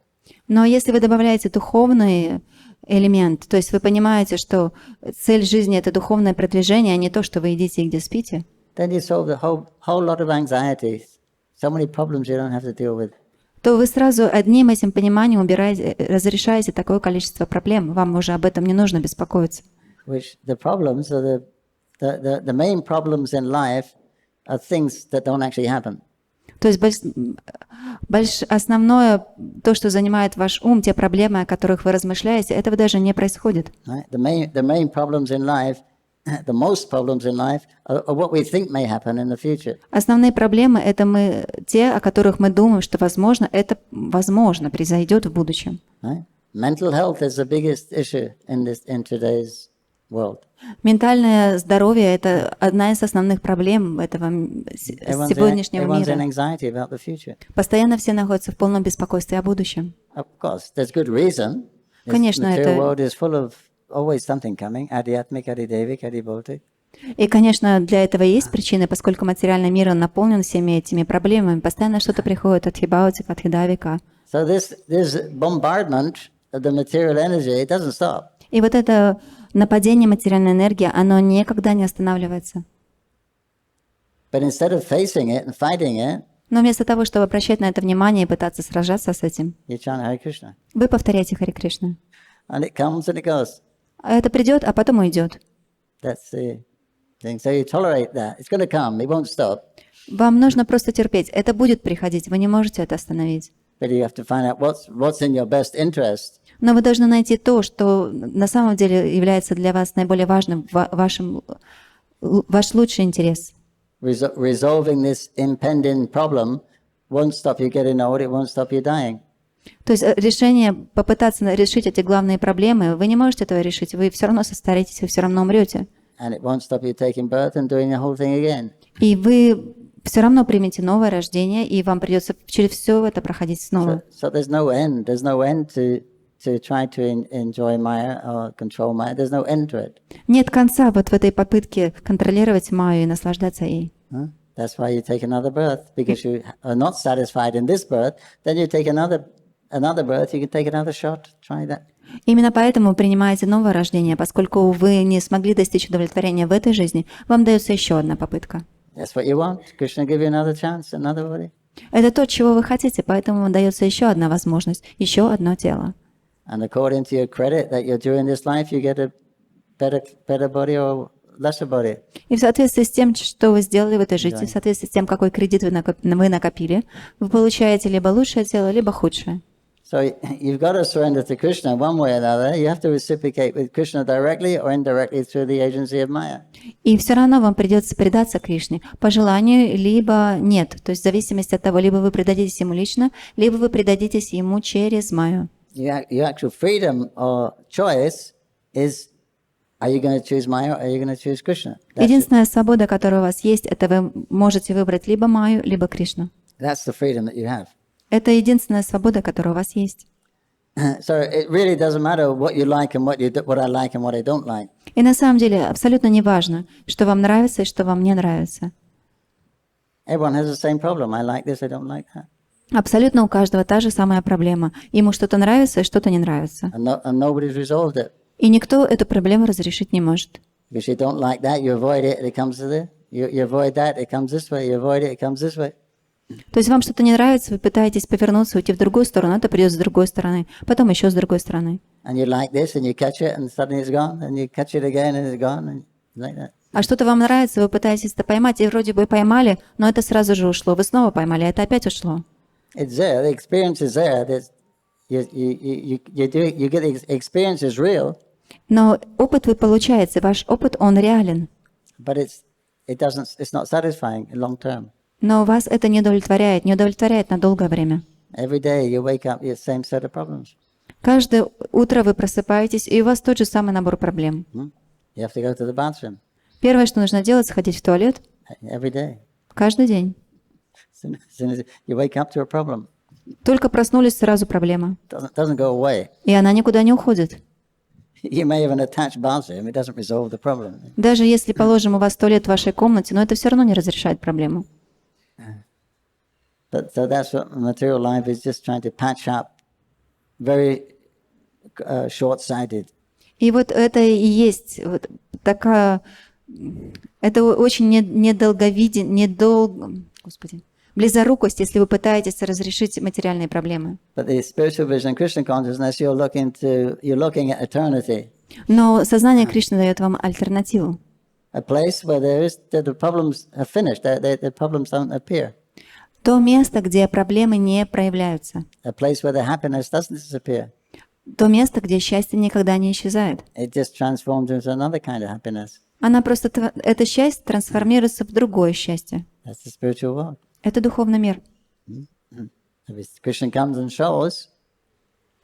Но если вы добавляете духовный элемент, то есть вы понимаете, что цель жизни — это духовное продвижение, а не то, что вы едите и где спите, then you solve the whole lot of anxieties. So many problems you don't have to deal with. то вы сразу одним этим пониманием разрешаете такое количество проблем. Вам уже об этом не нужно беспокоиться. Which the problems are the main problems in life are things that don't actually happen. То есть основное, то, что занимает ваш ум, те проблемы, о которых вы размышляете, этого даже не происходит. Right? The main problems in life, the most problems in life are what we think may happen in the future. Основные проблемы — это те, о которых мы думаем, что возможно, это возможно произойдет в будущем. Right? Mental health is the biggest issue in today's world. Ментальное здоровье — это одна из основных проблем этого сегодняшнего мира. Постоянно все находятся в полном беспокойстве о будущем. Конечно, это... И, конечно, для этого есть причины, поскольку материальный мир он наполнен всеми этими проблемами. Постоянно что-то приходит от хибаутика, от хидавика. И вот это нападение материальной энергии, оно никогда не останавливается. Но вместо того, чтобы обращать на это внимание и пытаться сражаться с этим, вы повторяете Харе Кришна. Это придет, а потом уйдет. Вам нужно просто терпеть. Это будет приходить, вы не можете это остановить. Но вы должны найти то, что на самом деле является для вас наиболее важным, ваш лучший интерес. То есть решение попытаться решить эти главные проблемы, вы не можете этого решить, вы все равно состареетесь, вы все равно умрете. И вы все равно примете новое рождение, и вам придется через все это проходить снова. Нет конца вот в этой попытке контролировать майю и наслаждаться ей. That's why you take another birth, because you are not satisfied in this birth. Then you take another birth. You can take another shot. Try that. Именно поэтому вы принимаете новое рождение, поскольку вы не смогли достичь удовлетворения в этой жизни, вам дается еще одна попытка. That's what you want. Krishna give you another chance, another body. Это то, чего вы хотите, поэтому вам дается еще одна возможность, еще одно тело. And according to your credit that you're doing this life, you get a better body or lesser body. И в соответствии с тем, что вы сделали в этой жизни, в соответствии с тем, какой кредит вы накопили, вы получаете либо лучшее тело, либо худшее. So you've got to surrender to Krishna one way or another. You have to reciprocate with Krishna directly or indirectly through the agency of Maya. И все равно вам придется предаться Кришне по желанию, либо нет. То есть в зависимости от того, либо вы предадитесь ему лично, либо вы предадитесь ему через Майю. Your actual freedom or choice is: are you going to choose Maya or are you going to choose Krishna? Единственная свобода, которая у вас есть, это вы можете выбрать либо Майю, либо Кришну. That's the freedom that you have. Это единственная свобода, которая у вас есть. So it really doesn't matter what you like and what I like and what I don't like. И на самом деле абсолютно не важно, что вам нравится и что вам не нравится. Everyone has the same problem. I like this, I don't like that. Абсолютно у каждого та же самая проблема. Ему что-то нравится и что-то не нравится. And nobody's resolved it. И никто эту проблему разрешить не может. Because you don't like that, you avoid it, it comes to this. You avoid that, it comes this way. You avoid it, it comes this way. То есть вам что-то не нравится, вы пытаетесь повернуться, уйти в другую сторону, это придет с другой стороны, потом еще с другой стороны. А что-то вам нравится, вы пытаетесь это поймать, и вроде бы поймали, но это сразу же ушло. Вы снова поймали, а это опять ушло. Но опыт вы получаете, ваш опыт, он реален. Но вас это не удовлетворяет на долгое время. Каждое утро вы просыпаетесь, и у вас тот же самый набор проблем. Первое, что нужно делать, сходить в туалет. Каждый день. Только проснулись, сразу проблема. И она никуда не уходит. Даже если, положим, у вас туалет в вашей комнате, но это все равно не разрешает проблему. So that's what material life is, just trying to patch up, very short-sighted. И вот это и есть вот такая, это очень близорукость, если вы пытаетесь разрешить материальные проблемы. But the spiritual vision, Krishna consciousness, you're looking at eternity, Но сознание Кришны дает вам альтернативу. a place where the problems are finished, the problems don't appear, То место, где проблемы не проявляются. a place where the happiness doesn't disappear. То место, где счастье никогда не исчезает. It just transforms into another kind of happiness. Это счастье трансформируется в другое счастье. That's the spiritual world. Это духовный мир. If Krishna comes and shows,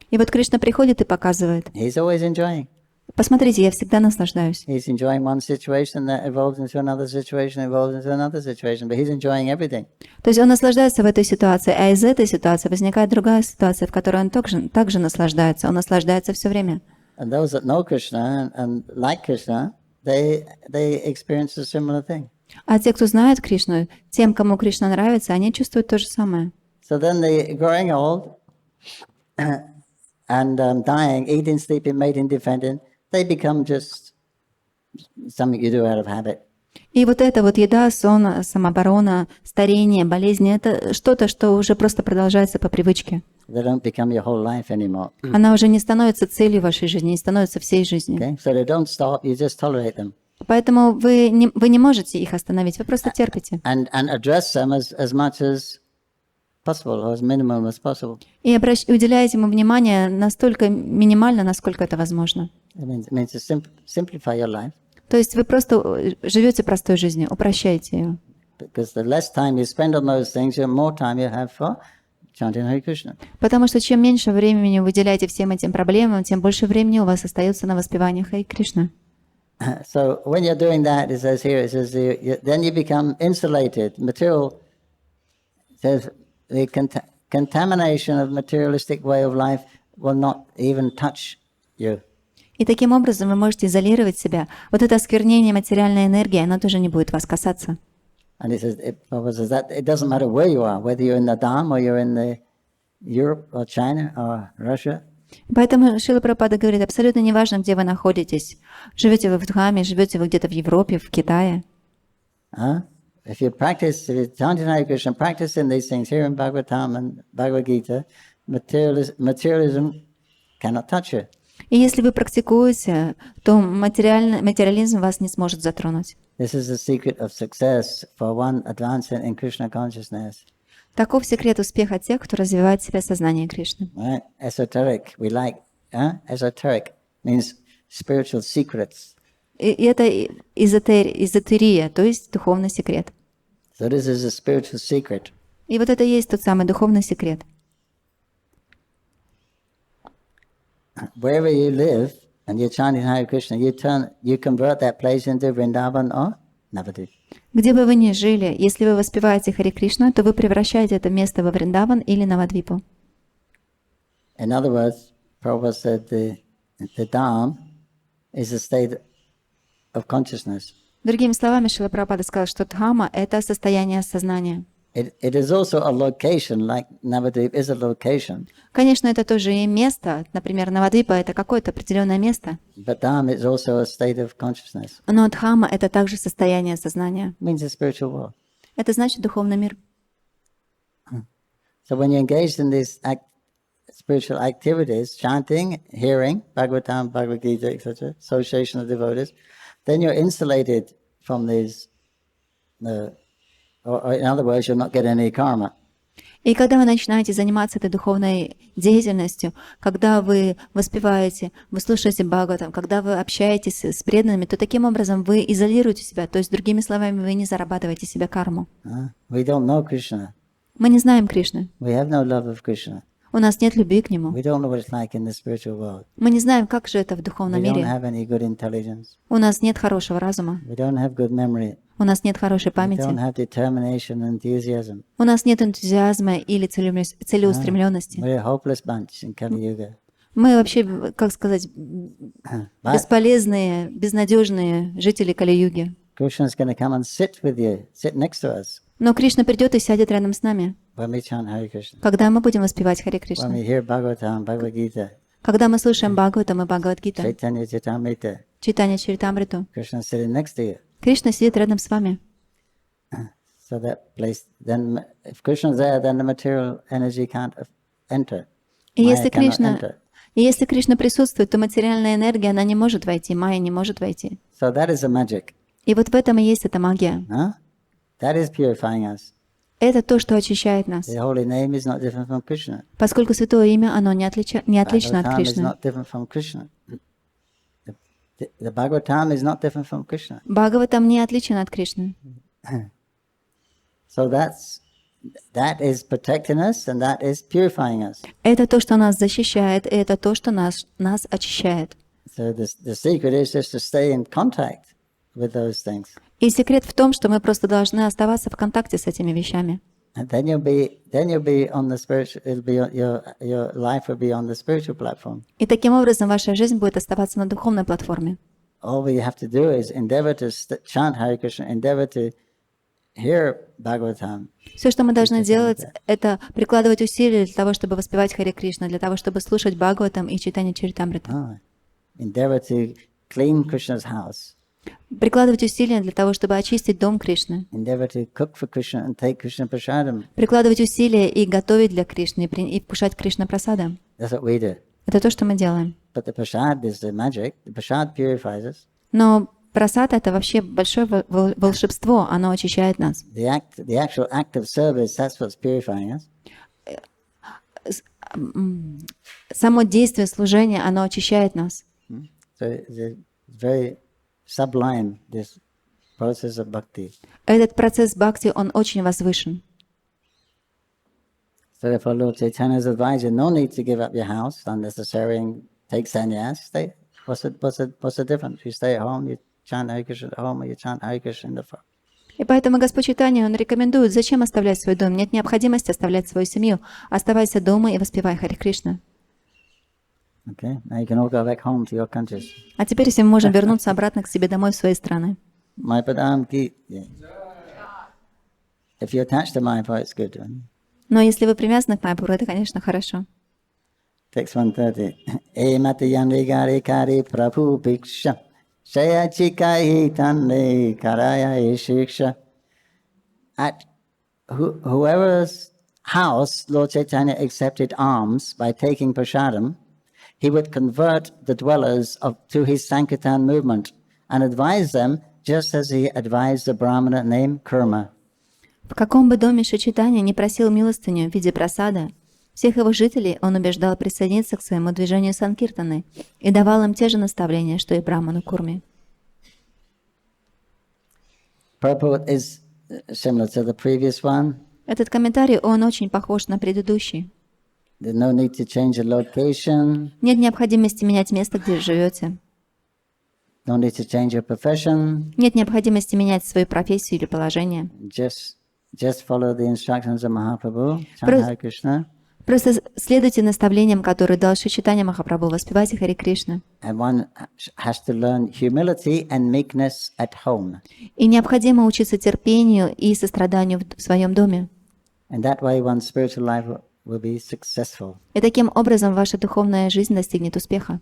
И вот Кришна приходит и показывает. he's always enjoying. Посмотрите, я всегда наслаждаюсь. He's enjoying one situation that evolves into another situation, evolves into another situation, but he's enjoying everything. То есть он наслаждается в этой ситуации, а из этой ситуации возникает другая ситуация, в которой он также наслаждается. Он наслаждается все время. And those that know Krishna and like Krishna, they experience a similar thing. А те, кто знает Кришну, тем, кому Кришна нравится, они чувствуют то же самое. So then they growing old and dying, eating, sleeping, mating, defending, they become just something you do out of habit. И вот эта вот еда, сон, самооборона, старение, болезни, это что-то, что уже просто продолжается по привычке. They don't become your whole life anymore. Она уже не становится целью вашей жизни, не становится всей жизнью. Okay? So they don't stop, you just tolerate them. Поэтому вы не можете их остановить, вы просто терпите. And address them as much as possible, or as minimum as possible. И уделяете ему внимание настолько минимально, насколько это возможно. It means to simplify your life. То есть вы просто живете простой жизнью, упрощаете ее. Because the less time you spend on those things, the more time you have for chanting Hare Krishna. Потому что чем меньше времени вы уделяете всем этим проблемам, тем больше времени у вас остается на воспевание Харе Кришна. So when you're doing that, it says here, then you become insulated. Material, it says the contamination of materialistic way of life will not even touch you. И таким образом вы можете изолировать себя. Вот это осквернение материальной энергии, оно тоже не будет вас касаться. And it says, that it doesn't matter where you are, whether you're in the Dham or you're in the Europe or China or Russia. Поэтому Шрила Прабхупада говорит, абсолютно неважно, где вы находитесь. Живете вы в Дхаме, живете вы где-то в Европе, в Китае. If you chanting Hare Krishna, practicing these things here in Bhagavatam and Bhagavad Gita, materialism cannot touch you. И если вы практикуете, то материализм вас не сможет затронуть. This is the secret of success for one advancing in Krishna consciousness. Таков секрет успеха тех, кто развивает в себе сознание Кришны. Right? Esoteric, we like. Esoteric means spiritual secrets. И это эзотерия, то есть духовный секрет. So this is a spiritual secret. И вот это и есть тот самый духовный секрет. Wherever you live and you're chanting Hare Krishna, you convert that place into Vrindavan or Navadvip. Где бы вы ни жили, если вы воспеваете Харе Кришну, то вы превращаете это место во Вриндаван или Навадвипу. In other words, Prabhupada said the Dham is a state of consciousness. Другими словами, Шрила Прабхупада сказал, что Дхама — это состояние сознания. It is also a location, like Navadvip is a location. Конечно, это тоже и место. Например, Навадвипа — это какое-то определенное место. But Dham is also a state of consciousness. Но Дхама — это также состояние сознания. It means a spiritual world. Это значит духовный мир. So when you're engaged in these spiritual activities, chanting, hearing, Bhagavatam, Bhagavad Gita, etc., association of devotees, then you're insulated from these, or in other words, you'll not get any karma. И когда вы начинаете заниматься этой духовной деятельностью, когда вы воспеваете, вы слушаете Бхагаватам, когда вы общаетесь с преданными, то таким образом вы изолируете себя, то есть, другими словами, вы не зарабатываете себе карму. We don't know Krishna. Мы не знаем Кришны. We have no love of Krishna. У нас нет любви к Нему. We don't know what it's like in the spiritual world. Мы не знаем, как же это в духовном We don't мире. have any good intelligence. У нас нет хорошего разума. We don't have good memory. У нас нет хорошей We don't памяти. have determination and enthusiasm. У нас нет энтузиазма или целеустремленности. We're a hopeless bunch in Kali Yuga. Мы вообще, как сказать, бесполезные, безнадежные жители Кали-юги. Krishna's going to come and sit with you, sit next to us Но Кришна придет и сядет рядом с нами, when we chant Hare Krishna. когда мы будем воспевать Харе When Кришна. we hear Bhagavatam, Bhagavad Gita, Когда мы слушаем Бхагаватам и Бхагавад-гита, Caitanya-charitamrita, Читание-чаритамриту, Krishna sitting next to you. Кришна сидит рядом с вами. So that place, then if Krishna is there, then the material energy can't enter. И Maya если cannot Кришна, enter. и если Кришна присутствует, то материальная энергия, она не может войти, майя не может войти. So that is the magic. И вот в этом и есть эта магия. Huh? That is purifying us. Это то, что очищает нас. The holy name is not different from Krishna. Поскольку святое имя, оно не отлично от Bhagavatam is Кришны. not different from Krishna. The Bhagavatam is not different from Krishna. Бхагаватам не отличен от Кришны. So that is protecting us and that is purifying us. Это то, что нас защищает, и это то, что нас очищает. So the secret is just to stay in contact with those things. И секрет в том, что мы просто должны оставаться в контакте с этими вещами. And then you'll be on the spiritual. Your life will be on the spiritual platform. И таким образом ваша жизнь будет оставаться на духовной платформе. All we have to do is endeavor to chant Hare Krishna, endeavor to hear Bhagavatam. Все, что мы должны делать, это прикладывать усилия для того, чтобы воспевать Харе Кришна, для того, чтобы слушать Бхагаватам и Caitanya-charitamrita. Endeavor to clean Krishna's house. Прикладывать усилия для того, чтобы очистить дом Кришны. Endeavor to cook for Krishna and take Krishna prasadam. Прикладывать усилия и готовить для Кришны, и вкушать Кришна прасада. That's what we do. Это то, что мы делаем. But the prasad is the magic. The prasad purifies us. Но прасад — это вообще большое волшебство, оно очищает нас. The actual act of service, that's what's purifying us. Само действие служения, оно очищает нас. So it's very sublime, this process of bhakti. Этот процесс бхакти, он очень возвышен. So therefore Lord Chaitanya's advised you, no need to give up your house unnecessarily and take sannyas. Stay. What's the difference? You stay at home, you chant Hare Krishna at home, or you chant Hare Krishna in the front. И поэтому Господь Чайтанья, Он рекомендует, зачем оставлять свой дом? Нет необходимости оставлять свою семью. Оставайся дома и воспевай Харе Кришна. Okay, now you can all go back home to your countries. А теперь все мы можем вернуться обратно к себе домой в свои страны. Mayapur ki. If you're attached to Mayapur, it's good. Но если вы привязаны к Майапуру, это, конечно, хорошо. Text 130. Mathajanghri prabhu bhiksha. Śrī Caitanya-caritāmṛta. At whoever's house Lord Chaitanya accepted alms by taking prasadam, he would convert the dwellers to his Sankirtan movement and advise them just as he advised the Brahmana named Kurma. В каком бы доме Шри Чайтанья не просил милостыню в виде прасада, всех его жителей он убеждал присоединиться к своему движению Санкиртаны и давал им те же наставления, что и Брахману Курме. Purport is similar to the previous one. Этот комментарий, он очень похож на предыдущий. There's no need to change the location. Нет необходимости менять место, где живете. No need to change your profession. Нет необходимости менять свою профессию или положение. Just follow the instructions of Mahaprabhu. Chant Hare Krishna. Просто следуйте наставлениям, которые дал Шри Чайтанья Махапрабху. Воспевайте Харе Кришна. And one has to learn humility and meekness at home. И необходимо учиться терпению и состраданию в своем доме. And that way one's spiritual life will be successful. И таким образом ваша духовная жизнь достигнет успеха.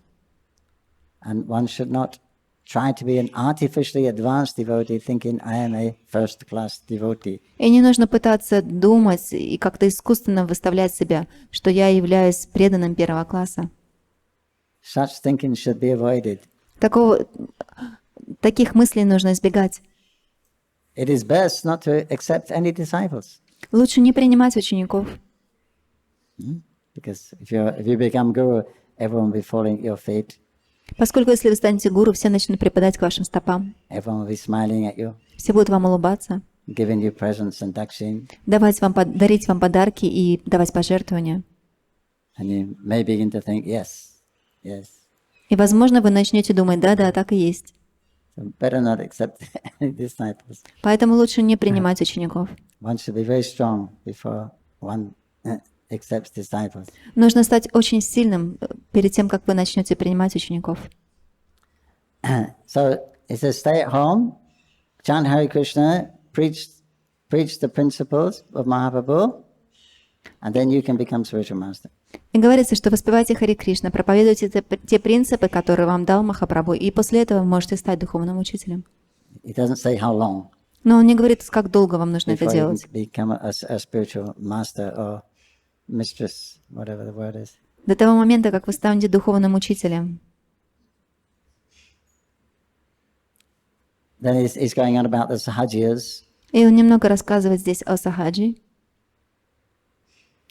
And one should not try to be an artificially advanced devotee thinking I am a first-class devotee. И не нужно пытаться думать и как-то искусственно выставлять себя, что я являюсь преданным первого класса. Such thinking should be avoided. Таких мыслей нужно избегать. It is best not to accept any disciples. Лучше не принимать учеников. Because if you become guru, everyone will be following at your feet. Поскольку если вы станете гуру, все начнут преподать к вашим стопам. Everyone will be smiling at you, Все будут вам улыбаться, giving you presents and dakshin. дарить вам подарки и давать пожертвования. And you may begin to think, yes. И, возможно, вы начнете думать, да, так и есть. So better not accept any disciples. Поэтому лучше не принимать учеников. One should be very strong before one accepts disciples. Нужно стать очень сильным перед тем, как вы начнете принимать учеников. So it says, stay at home, chant Hare Krishna, preach the principles of Mahaprabhu, and then you can become spiritual master. И говорится, что воспевайте Харе Кришна, проповедуйте те принципы, которые вам дал Махапрабху, и после этого вы можете стать духовным учителем. It doesn't say how long. Но он не говорит, как долго вам нужно это before you делать. can become a spiritual master or mistress, whatever the word is. До того момента, как вы станете духовным учителем. Then he's going on about the sahajiyas И он немного рассказывает здесь о сахаджи,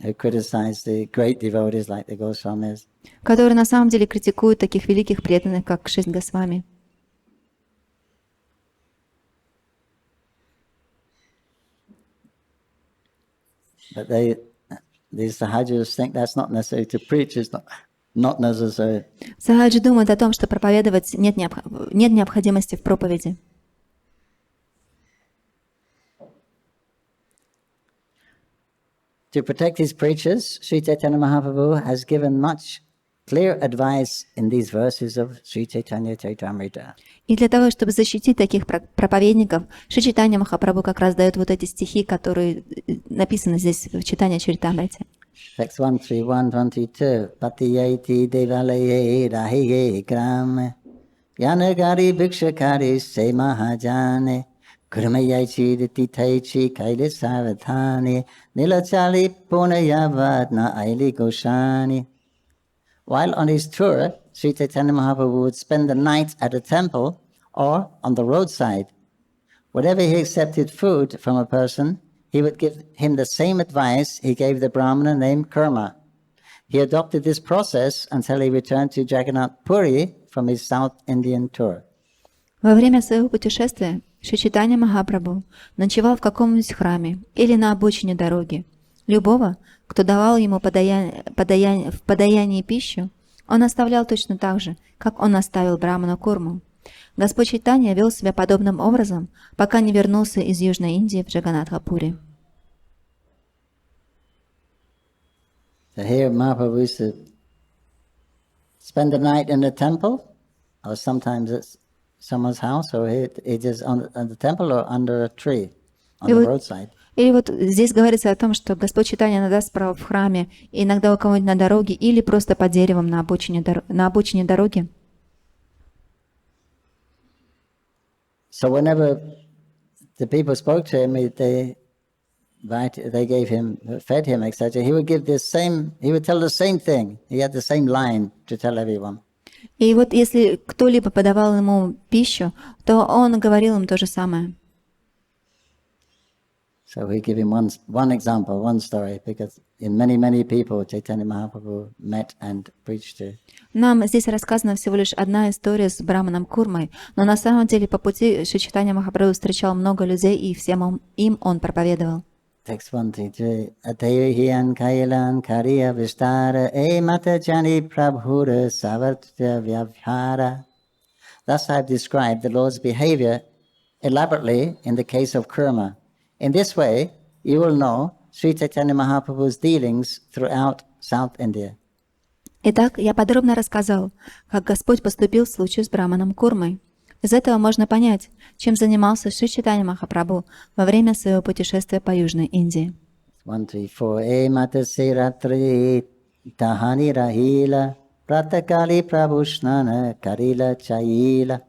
who criticize the great devotees like the Goswamis. который на самом деле критикует таких великих преданных, как Шри Госвами. But these sahajiyas think that's not necessary to preach. It's not necessary. Сахаджи думает о том, что проповедовать нет необходимости в проповеди. To protect his preachers, Śrī Caitanya Mahaprabhu has given much clear advice in these verses of Śrī Caitanya-charitamrita. И для того, чтобы защитить таких проповедников, Шри Чайтанья Махапрабху как раз дает вот эти стихи, которые написаны здесь в Читанья-чаритамрите. Text 131-22. Patiyati devalaye rahiye grame yanagari bhikshakari se mahajane kurmayaichi ditithaichi kaile savatani nilachali punayavadna aili goshani. While on his tour, Śrī Caitanya Mahaprabhu would spend the night at a temple or on the roadside. Whenever he accepted food from a person, he would give him the same advice he gave the Brahmana named Karma. He adopted this process until he returned to Jagannath Puri from his South Indian tour. Во время своего путешествия Шри Чайтанья Махапрабху ночевал в каком-нибудь храме или на обочине дороги. Любого, кто давал ему в подаянии пищу, он оставлял точно так же, как он оставил Брахману Курму. Господь Чайтанья вел себя подобным образом, пока не вернулся из Южной Индии в Джаганнатхапури. So here Mahaprabhu used to spend the night in the temple, or sometimes it's someone's house, or he just on the temple or under a tree on the roadside. И вот здесь говорится о том, что Господь Чайтанья иногда справа в храме, иногда у кого-нибудь на дороге, или просто под деревом на обочине дороги. So whenever the people spoke to him, they gave him, fed him, etc. He would tell the same thing. He had the same line to tell everyone. И вот если кто-либо подавал ему пищу, то он говорил им то же самое. So we give him one example, one story, because in many people Chaitanya Mahaprabhu met and preached to. Нам здесь рассказана всего лишь одна история с Брахманом Курмой, но на самом деле по пути Шри Чайтанья Махапрабху встречал много людей, и всем им он проповедовал. Text 133. Atevihiyan kailan kariya vistara e matajani prabhura savartya vyavhara. Thus I have described the Lord's behavior elaborately in the case of Kurma. In this way, you will know Śrī Caitanya Mahaprabhu's dealings throughout South India. Итак, я подробно рассказал, как Господь поступил в случае с Брахманом Курмой. Из этого можно понять, чем занимался Шри Чайтанья Махапрабху во время своего путешествия по Южной Индии. 134. Matase ratri tahani rahila pratakali prabhushnana karila chayila.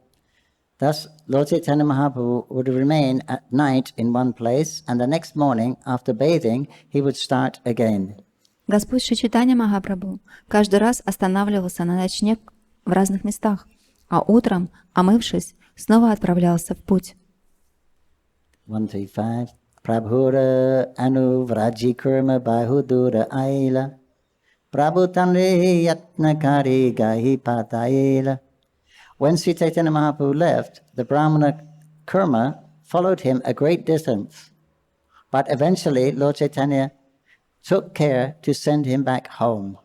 Thus, Lord Chaitanya Mahaprabhu would remain at night in one place, and the next morning, after bathing, he would start again. Господь Шри Чайтанья Махапрабху каждый раз останавливался на ночлег в разных местах, а утром, омывшись, снова отправлялся в путь. 135. Prabhura anuvraji kurma bahudura aila prabhutanre yatnakari gahi pataila. When Sri Chaitanya Mahaprabhu left, the Brahmana Kurma followed him a great distance. But eventually, Lord Chaitanya took care to send him back home.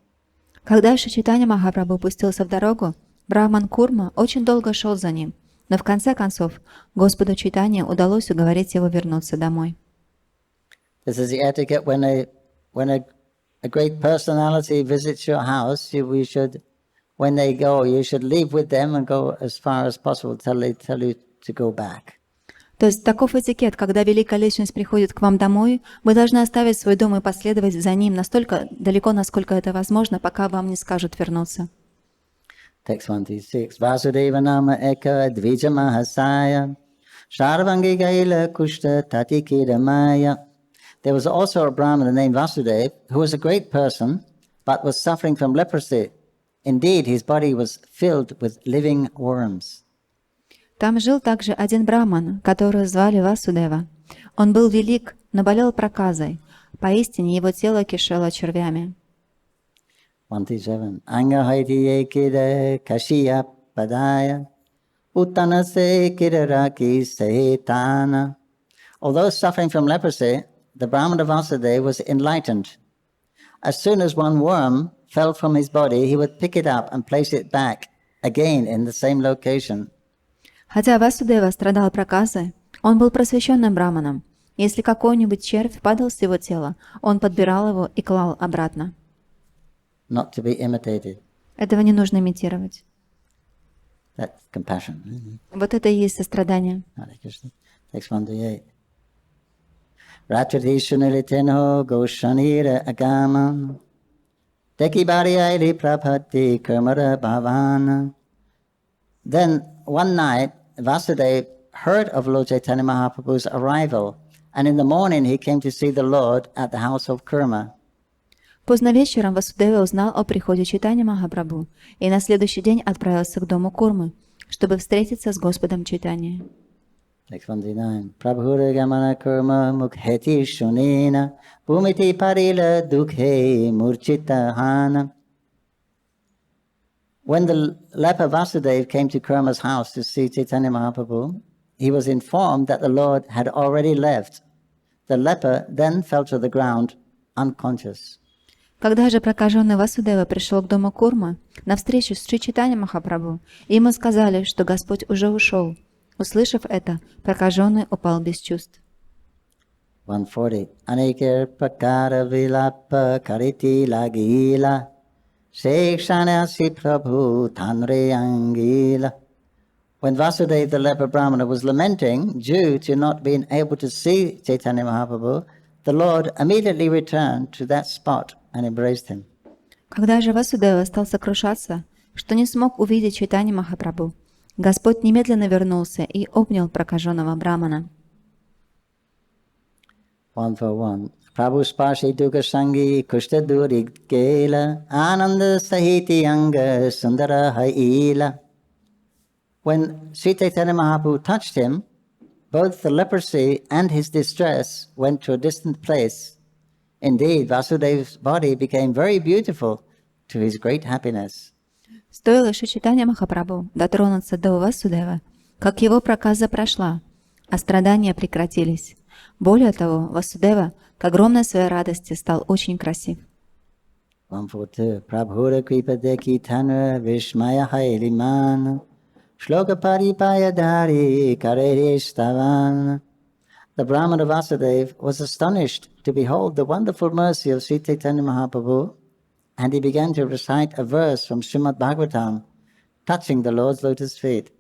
Когда Шри Чайтанья Махапрабху пустился в дорогу, Брахман Курма очень долго шел за ним, но в конце концов Господу Чайтанье удалось уговорить его вернуться домой. This is the etiquette when a great personality visits your house. When they go, you should leave with them and go as far as possible till they tell you to go back. То есть таков этикет, когда великая личность приходит к вам домой, вы должны оставить свой дом и последовать за ним настолько далеко, насколько это возможно, пока вам не скажут вернуться. Text 136. Vasudeva nama eka dvija mahasaya Sarvangi Gaila Kushta Tatikidamaya. There was also a Brahmana named Vasudeva who was a great person but was suffering from leprosy. Indeed, his body was filled with living worms. Там жил также один браман, которого звали Васудева. Он был велик, но болел проказой. Поистине его тело кишело червями. 137. Angahaitiye kira kashiya padaya uttanase kiraraki setana. Although suffering from leprosy, the Brahmana Vasudeva was enlightened. As soon as one worm fell from his body, he would pick it up and place it back again in the same location. Хотя Васудева страдал проказой, он был просвещенным браманом. Если какой-нибудь червь падал с его тела, он подбирал его и клал обратно. Not to be imitated. Этого не нужно имитировать. That's compassion. Вот это и есть сострадание. Text 1-8. Ratrati sunilitenho goshanira agama Deki bariyairi prabhati karmara bhavana. Then one night, Vasudeva heard of Lord Chaitanya Mahaprabhu's arrival, and in the morning he came to see the Lord at the house of Kurma. Поздно вечером Васудева узнал о приходе Чайтаньи Махапрабху и на следующий день отправился к дому Курмы, чтобы встретиться с Господом Чайтаньей. Text 109. Prabhura gamana kurma mukheti shunena bhumiti parila dukhe murchita hana. When the leper Vasudeva came to Kurma's house to see Chaitanya Mahaprabhu, he was informed that the Lord had already left. The leper then fell to the ground unconscious. Когда же прокаженный Васудева пришел к дому Курмы на встречу с Шри Чайтаньей Махапрабху, ему сказали, что Господь уже ушел. Услышав это, прокаженный упал без чувств. 140. Anikir prakara vilapa kariti lagila Shekshanasi prabhu tanre angila. When Vasudeva the leper Brahmana was lamenting due to not being able to see Chaitanya Mahaprabhu, the Lord immediately returned to that spot and embraced him. Когда же Васудева стал сокрушаться, что не смог увидеть Чайтанью Махапрабху, Господь немедленно вернулся и обнял прокаженного Брамана. 141. Prabhu sparshi duga sangi kushta duri kela ananda sahiti anga sundara haila. When Sri Chaitanya Mahaprabhu touched him, both the leprosy and his distress went to a distant place. Indeed, Vasudeva's body became very beautiful to his great happiness. Стоило Шри Чайтанье Махапрабху дотронуться до Васудева, как его проказа прошла, а страдания прекратились. Более того, Васудева, к огромной своей радости, стал очень красив. 142. Prabhura kripa deki tanra vishmaya hailimana shloka paripaya dari karere stavana. The Brahmana Vasudeva was astonished to behold the wonderful mercy of Sri Chaitanya Mahaprabhu, and he began to recite a verse from Srimad Bhagavatam, touching the Lord's lotus feet.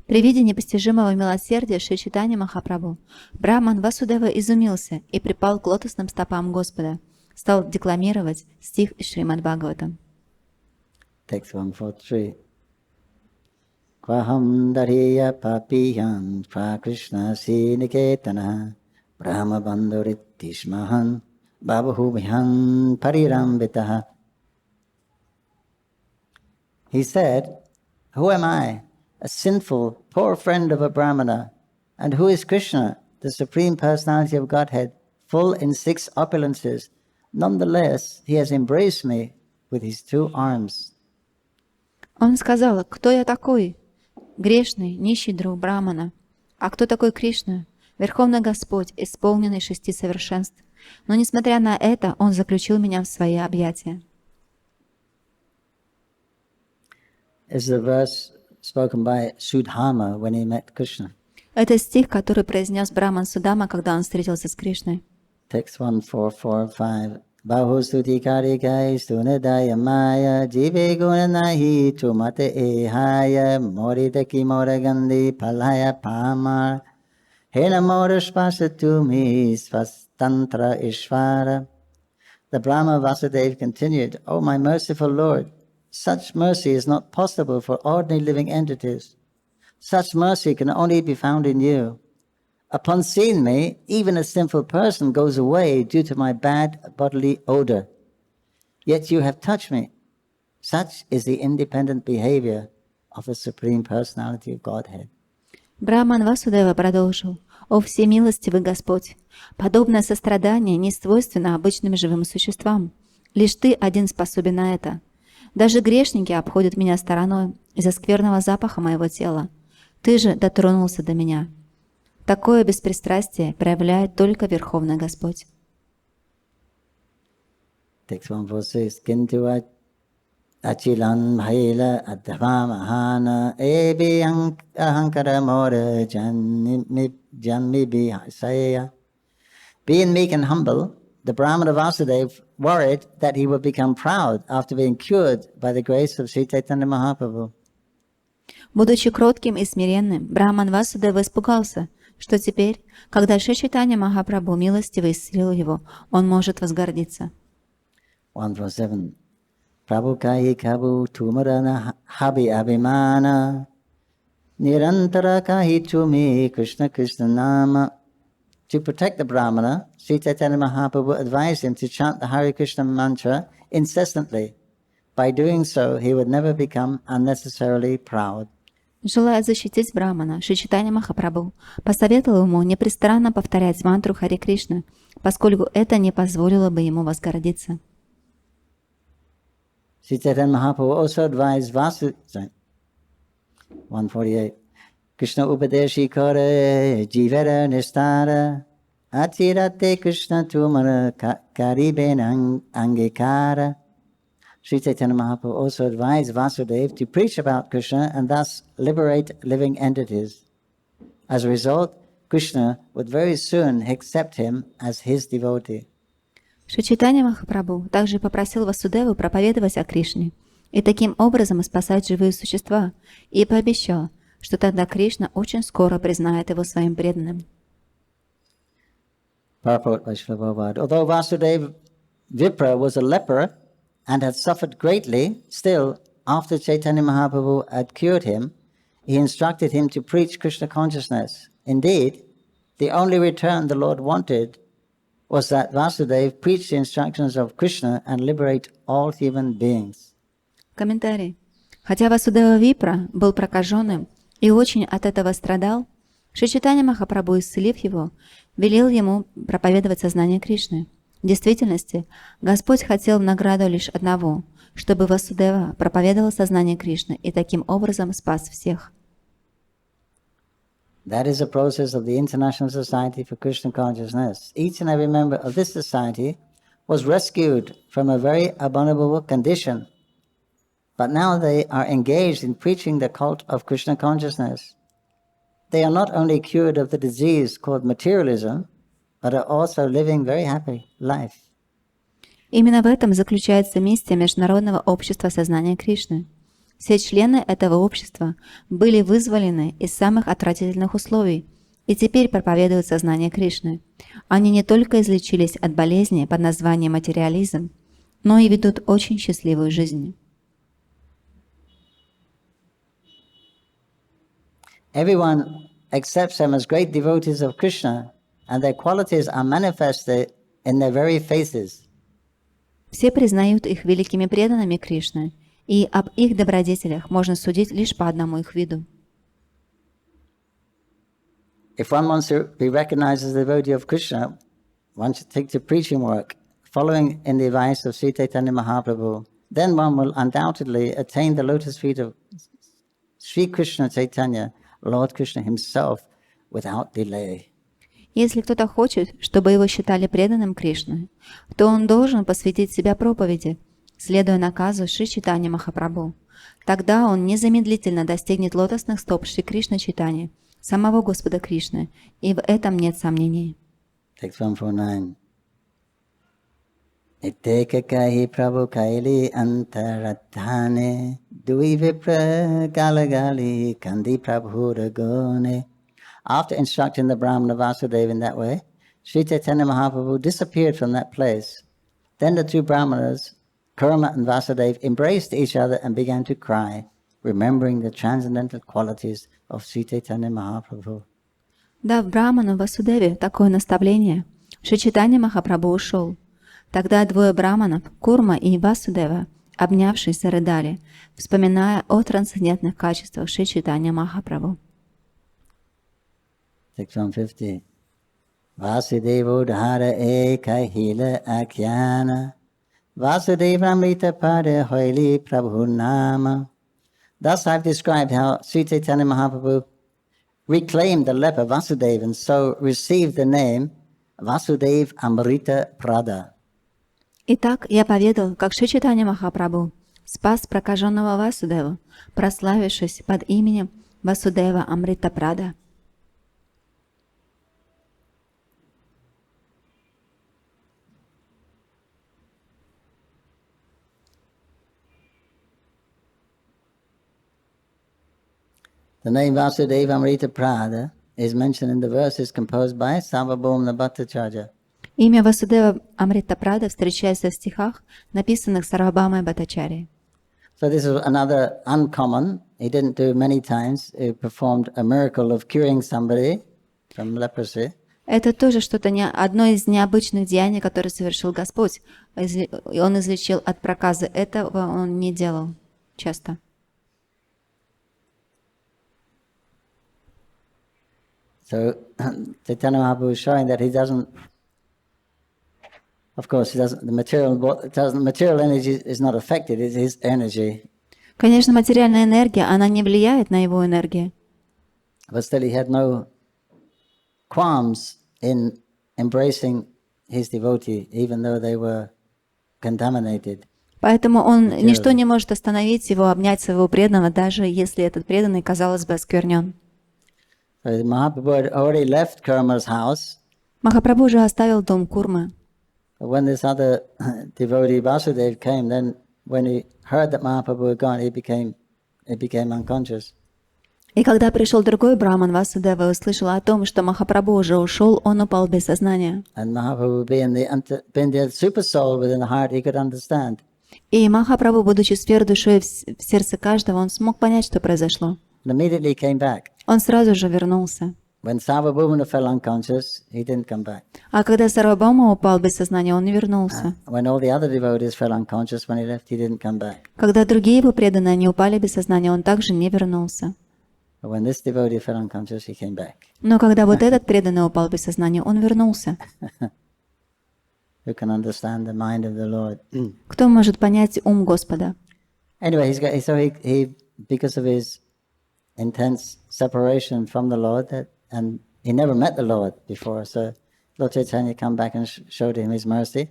При виде непостижимого милосердия Шри Чайтаньи Махапрабху, Брахман Васудева изумился и припал к лотосным стопам Господа, стал декламировать стих из Шримад Бхагаватам. Text 143. Kvaham dariya papiyan prakrishna siniketana brahma bandhurittishmahan babahubhyan parirambitaha. He said, "Who am I, a sinful, poor friend of a Brahmana, and who is Krishna, the Supreme Personality of Godhead, full in 6 opulences? Nonetheless, he has embraced me with his 2 arms." Он сказал, кто я такой? Грешный, нищий друг Брамана. А кто такой Кришна? Верховный Господь, исполненный 6 совершенств. Но несмотря на это, Он заключил меня в свои объятия. Is the verse spoken by Sudhama when he met Krishna. Это стих, который произнес Браман Судама, когда он встретился с Кришной. Text 144-5. Bahu stutikarikai stunadaya maya jive gunanahi tumate ehaya moridaki moragandi palaya pamar hena moraspasatumi svastantra ishvara. The Brahma Vasudeva continued, "O my merciful Lord, such mercy is not possible for ordinary living entities. Such mercy can only be found in you. Upon seeing me, even a sinful person goes away due to my bad bodily odor. Yet you have touched me. Such is the independent behavior of the Supreme Personality of Godhead. Брахман Васудева продолжил: «О всемилостивый Господь! Подобное сострадание не свойственно обычным живым существам. Лишь Ты один способен на это. Даже грешники обходят меня стороной из-за скверного запаха моего тела. Ты же дотронулся до меня. Такое беспристрастие проявляет только Верховный Господь». Text 146. Kintu achilan bhaila adhava mahana ebi ahankara mora janmi bihasaya. Being meek and humble, the Brahmana Vasudeva worried that he would become proud after being cured by the grace of Śrī Caitanya Mahaprabhu. Будучи кротким и смиренным, Брахман Васудева испугался, что теперь, когда Шри Чайтанья Махапрабху милостиво исцелил его, он может возгордиться. 147. Prabhu kahi kabu tumarana habi abhimana nirantara kahi tumi Krishna Krishna nama. To protect the Brahmana, Śrī Caitanya Mahaprabhu advised him to chant the Hare Krishna mantra incessantly. By doing so, he would never become unnecessarily proud. Желая защитить Брахмана, Шри Чайтанья Махапрабху посоветовал ему непрестанно повторять мантру Харе Кришна, поскольку это не позволило бы ему возгордиться. Śrī Caitanya Mahaprabhu also advised 148. Krishna upadeshi kare jivera nistara atirate Krishna tumara karibena angekara. Śrī Caitanya Mahaprabhu also advised Vasudeva to preach about Krishna and thus liberate living entities. As a result, Krishna would very soon accept him as his devotee. Шри Чайтанья Махапрабху также попросил Васудеву проповедовать о Кришне и таким образом спасать живые существа, и пообещал, что тогда Кришна очень скоро признает его своим преданным. Purport by Srila Prabhupada. Although Vasudeva Vipra was a leper and had suffered greatly, still, after Chaitanya Mahaprabhu had cured him, he instructed him to preach Krishna consciousness. Indeed, the only return the Lord wanted was that Vasudeva preach the instructions of Krishna and liberate all human beings. Комментарий. Хотя Васудева Випра был прокаженным и очень от этого страдал, Шри Чайтанья Махапрабху, исцелив его, велел ему проповедовать сознание Кришны. В действительности, Господь хотел в награду лишь одного, чтобы Васудева проповедовал сознание Кришны и таким образом спас всех. That is the process of the International Society for Krishna Consciousness. Each and every member of this society was rescued from a very abominable condition. But now they are engaged in preaching the cult of Krishna consciousness. They are not only cured of the disease called materialism, but are also living very happy life. Именно в этом заключается миссия Международного общества сознания Кришны. Все члены этого общества были вызволены из самых отвратительных условий и теперь проповедуют сознание Кришны. Они не только излечились от болезни под названием материализм, но и ведут очень счастливую жизнь. Everyone accepts them as great devotees of Krishna, and their qualities are manifested in their very faces. Все признают их великими преданными Кришны, и об их добродетелях можно судить лишь по одному их виду. If one wants to be recognized as a devotee of Krishna, one should take to preaching work, following in the advice of Śrī Caitanya Mahaprabhu. Then one will undoubtedly attain the lotus feet of Sri Krishna Chaitanya, Lord Krishna himself, without delay. Если кто-то хочет, чтобы его считали преданным Кришне, то он должен посвятить себя проповеди, следуя наказу Шри Чайтаньи Махапрабху. Тогда он незамедлительно достигнет лотосных стоп Шри Кришна Чайтаньи, самого Господа Кришны, и в этом нет сомнений. Text 149. Niteka kahi prabhu kaili antaratane dui vipra galagali kandi prabhu ragone. After instructing the Brahmana Vasudeva in that way, Śrī Caitanya Mahaprabhu disappeared from that place. Then the two Brahmanas, Kurma and Vasudeva, embraced each other and began to cry, remembering the transcendental qualities of Śrī Caitanya-Mahaprabhu. Дав браману Васудеве такое наставление, Шри Чайтанья-Махапрабху ушел. Тогда двое браманов, Курма и Васудева, обнявшись, зарыдали, вспоминая о трансцендентных качествах Шри Чайтанья-Махапрабху. Text 150. Vasudevo dhara ekahila akyana Vasudevamrita pada hoili prabhu nama. Thus I've described how Śrī Caitanya Mahaprabhu reclaimed the leper Vasudeva and so received the name Vasudev Amrita Prada. Итак, я поведал, как Шри Чайтанья-Махапрабху спас прокаженного Васудеву, прославившись под именем Васудева Амрита Прада. The name Vasudeva Amrita Prada is mentioned in the verses composed by Sarvabhauma Bhattacharya. Имя Васудева Амрита Прада встречается в стихах, написанных Сарвабхаумой Бхаттачарьей. So this is another uncommon. He didn't do many times. He performed a miracle of curing somebody from leprosy. Это тоже что-то одно из необычных деяний, которое совершил Господь. И Он излечил от проказы. Этого Он не делал часто. So Chaitanya Mahaprabhu is showing that he doesn't. Of course, he doesn't. The material energy is not affected. It's his energy. Конечно, материальная энергия, она не влияет на его энергию. But still, he had no qualms in embracing his devotee, even though they were contaminated. Поэтому ничто не может остановить его обнять своего преданного, даже если этот преданный, казалось бы, осквернен. So Mahaprabhu had already left Kurma's house. Махапрабху уже оставил дом Курмы. But when this other devotee Vasudev came, then when he heard that Mahaprabhu had gone, he became unconscious. И когда пришел другой браман Васудева и услышал о том, что Махапрабху уже ушел, он упал без сознания. And Mahaprabhu, being the super soul within the heart, he could understand. И Махапрабху, будучи сферой душой в сердце каждого, он смог понять, что произошло. And immediately came back. Он сразу же вернулся. When Sarvabhauma fell unconscious, he didn't come back. А когда Сарвабхаума упал без сознания, он не вернулся. When all the other devotees fell unconscious, when he left, he didn't come back. Когда другие его преданные не упали без сознания, он также не вернулся. But when this devotee fell unconscious, he came back. Но когда вот этот преданный упал без сознания, он вернулся. Who can understand the mind of the Lord? Кто может понять ум Господа? Anyway, he because of his intense separation from the Lord, and he never met the Lord before, so Lord Chaitanya came back and showed him his mercy.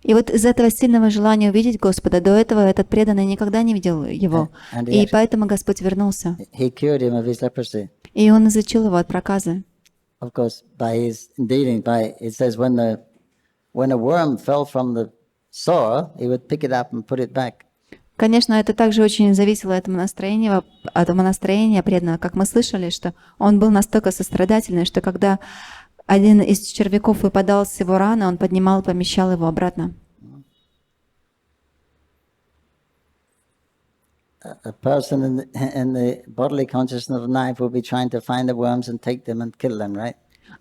И вот из этого сильного желания увидеть Господа, до этого этот преданный никогда не видел его, и поэтому Господь вернулся. He cured him of his leprosy. И он излечил его от проказы. Of course, by his dealing, it says when a worm fell from the sore, he would pick it up and put it back. Конечно, это также очень зависело от настроения преданного. Как мы слышали, что он был настолько сострадательный, что когда один из червяков выпадал с его раны, он поднимал и помещал его обратно. A person in the bodily consciousness of life will be trying to find the worms and take them and kill them, right?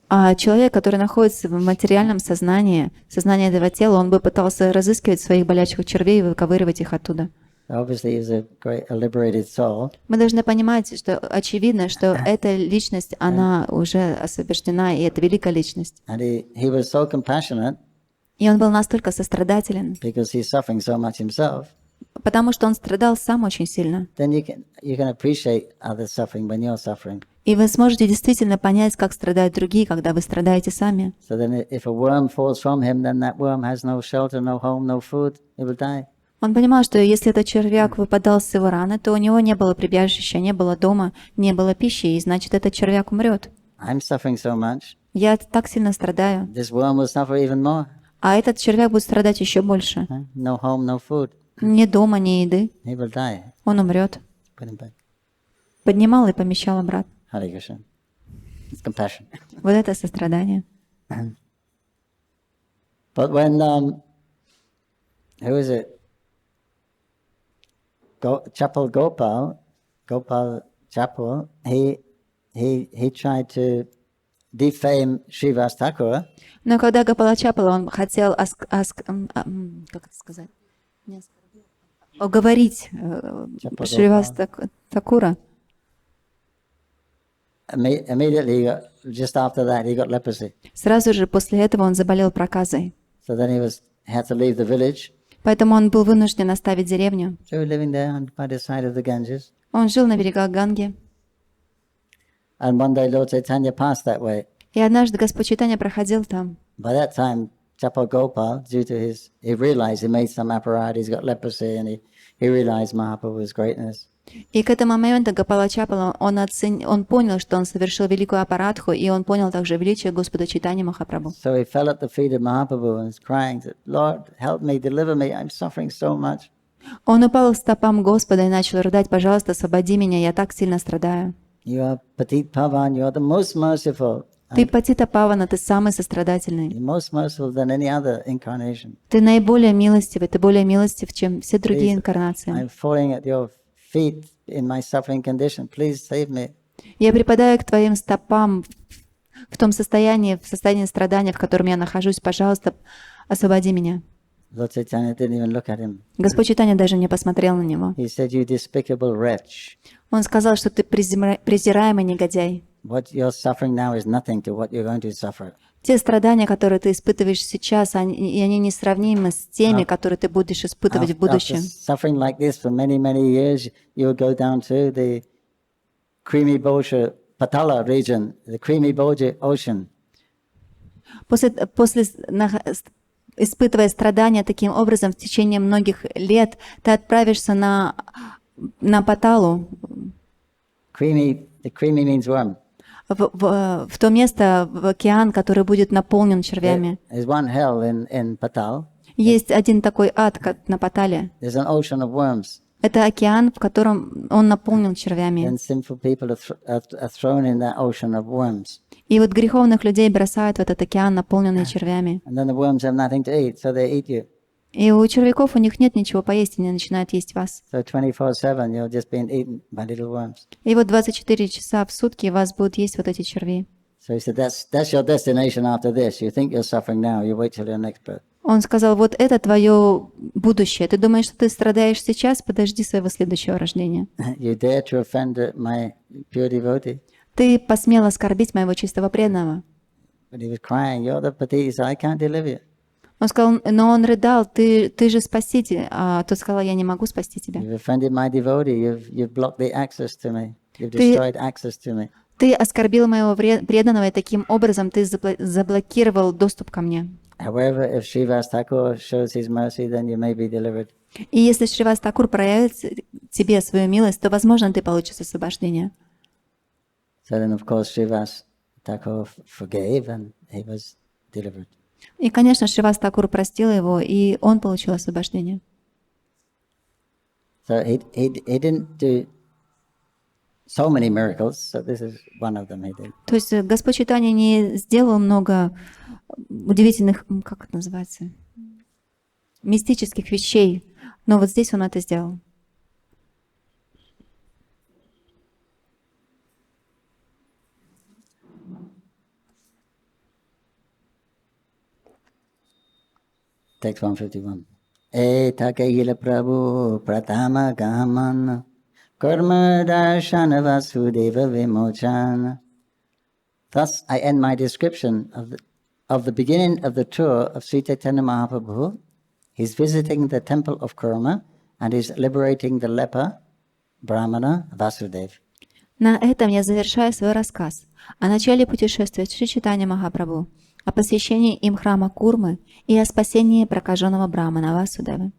А человек, который находится в материальном сознании этого тела, он бы пытался разыскивать своих болячих червей и выковыривать их оттуда. Obviously, he's a liberated soul. Мы должны понимать, что очевидно, что эта личность, она уже освобождена, и это великая личность. And he was so compassionate И он был настолько сострадателен, because he's suffering so much himself. потому что он страдал сам очень сильно. Then you can appreciate others' suffering when you're suffering. И вы сможете действительно понять, как страдают другие, когда вы страдаете сами. So then if a worm falls from him, then that worm has no shelter, no home, no food, he will die. Он понимал, что если этот червяк выпадал с его раны, то у него не было прибежища, не было дома, не было пищи, и значит, этот червяк умрет. I'm suffering so much. Я так сильно страдаю. This worm will suffer even more. А этот червяк будет страдать еще больше. No home, no food. Ни дома, ни еды. He will die. Он умрет. Put him back. Поднимал и помещал обратно. Hare Krishna. It's compassion. Вот это сострадание. But when who is it? Chapal Gopal Chapal, he he tried to defame Srivas Thakur. Но когда Гопалачапала, он хотел как это сказать? Оговорить Шривас Такура. Immediately, just after that, he got leprosy. Сразу же после этого он заболел проказой. So then he had to leave the village. Поэтому он был вынужден оставить деревню. So he was living there by the side of the Ganges. Он жил на берегах Ганги. And one day Lord Chaitanya passed that way. И однажды Господь Чайтанья проходил там. By that time, Chapa Gopal, he realized he made some apparat, he's got leprosy, and he realized Mahaprabhu's greatness. И к этому моменту Гопалачапала, он понял, что он совершил великую аппаратху, и он понял также величие Господа Чайтаньи Махапрабху. So he fell at the feet of Mahaprabhu and was crying, Lord, help me, deliver me, I'm suffering so much. Он упал к стопам Господа и начал рыдать: пожалуйста, освободи меня, я так сильно страдаю. You are Patit Pavan, you are the most merciful. Ты Патита Павана, ты самый сострадательный. You're most merciful than any other incarnation. Ты наиболее милостивый, ты более милостив, чем все другие инкарнации. I'm falling at your feet in my suffering condition. Please save me. Я припадаю к твоим стопам в том состоянии, в состоянии страдания, в котором я нахожусь. Пожалуйста, освободи меня. Lord Chaitanya didn't even look at him. Господь Чайтанья даже не посмотрел на него. He said, you despicable wretch. Он сказал, что ты презираемый негодяй. What you're suffering now is nothing to what you're going to suffer. Те страдания, которые ты испытываешь сейчас, они несравнимы с теми, которые ты будешь испытывать в будущем. Suffering like this for many, many years, you'll go down to the creamy Bosha Patala region, the creamy Boja ocean. После испытывая страдания таким образом в течение многих лет, ты отправишься на Паталу. The creamy means worm. В то место, в океан, который будет наполнен червями. There's one hell in Patal. Есть один такой ад, как на Патале. There's an ocean of worms. Это океан, в котором он наполнен червями. And sinful people are thrown in that ocean of worms. И вот греховных людей бросают в этот океан, наполненный червями. And then the worms have nothing to eat, so they eat you. И у червяков у них нет ничего поесть, они начинают есть вас. So 24/7 you're just being eaten by little worms. И вот 24 часа в сутки вас будут есть вот эти черви. So he said, that's your destination after this. You think you're suffering now, you wait till your next birth. Он сказал: вот это твое будущее. Ты думаешь, что ты страдаешь сейчас? Подожди своего следующего рождения. You dare to offend my pure devotee? Ты посмел оскорбить моего чистого преданного. But he was crying, you're the Pati, so I can't deliver you. Он сказал, но он рыдал: ты же спаситель. А тот сказал: я не могу спасти тебя. You've offended my devotee, you've blocked the access to me. You've destroyed access to me. Ты оскорбил моего преданного, и таким образом ты заблокировал доступ ко мне. However, if Srivas Thakur shows his mercy, then you may be delivered. И если Шривас Такур проявит тебе свою милость, то, возможно, ты получишь освобождение. So then, of course, Srivas Thakur forgave and he was delivered. И, конечно, Шривас Такур простил его, и он получил освобождение. So he didn't do so many miracles, so this is one of them he did. То есть Господь Чайтанья не сделал много удивительных, как это называется, мистических вещей, но вот здесь он это сделал. Text 151. Etakayila prabhu pratama gaman karma darshana vasudeva vimochan. Thus I end my description of the beginning of the tour of Śrī Caitanya Mahaprabhu. He's visiting the temple of Kurma and he's liberating the leper Brahmana Vasudev. На этом я завершаю свой рассказ о начале путешествия Шри Чайтанья Махапрабху, о посвящении им храма Курмы и о спасении прокаженного Брахмана Васудевы.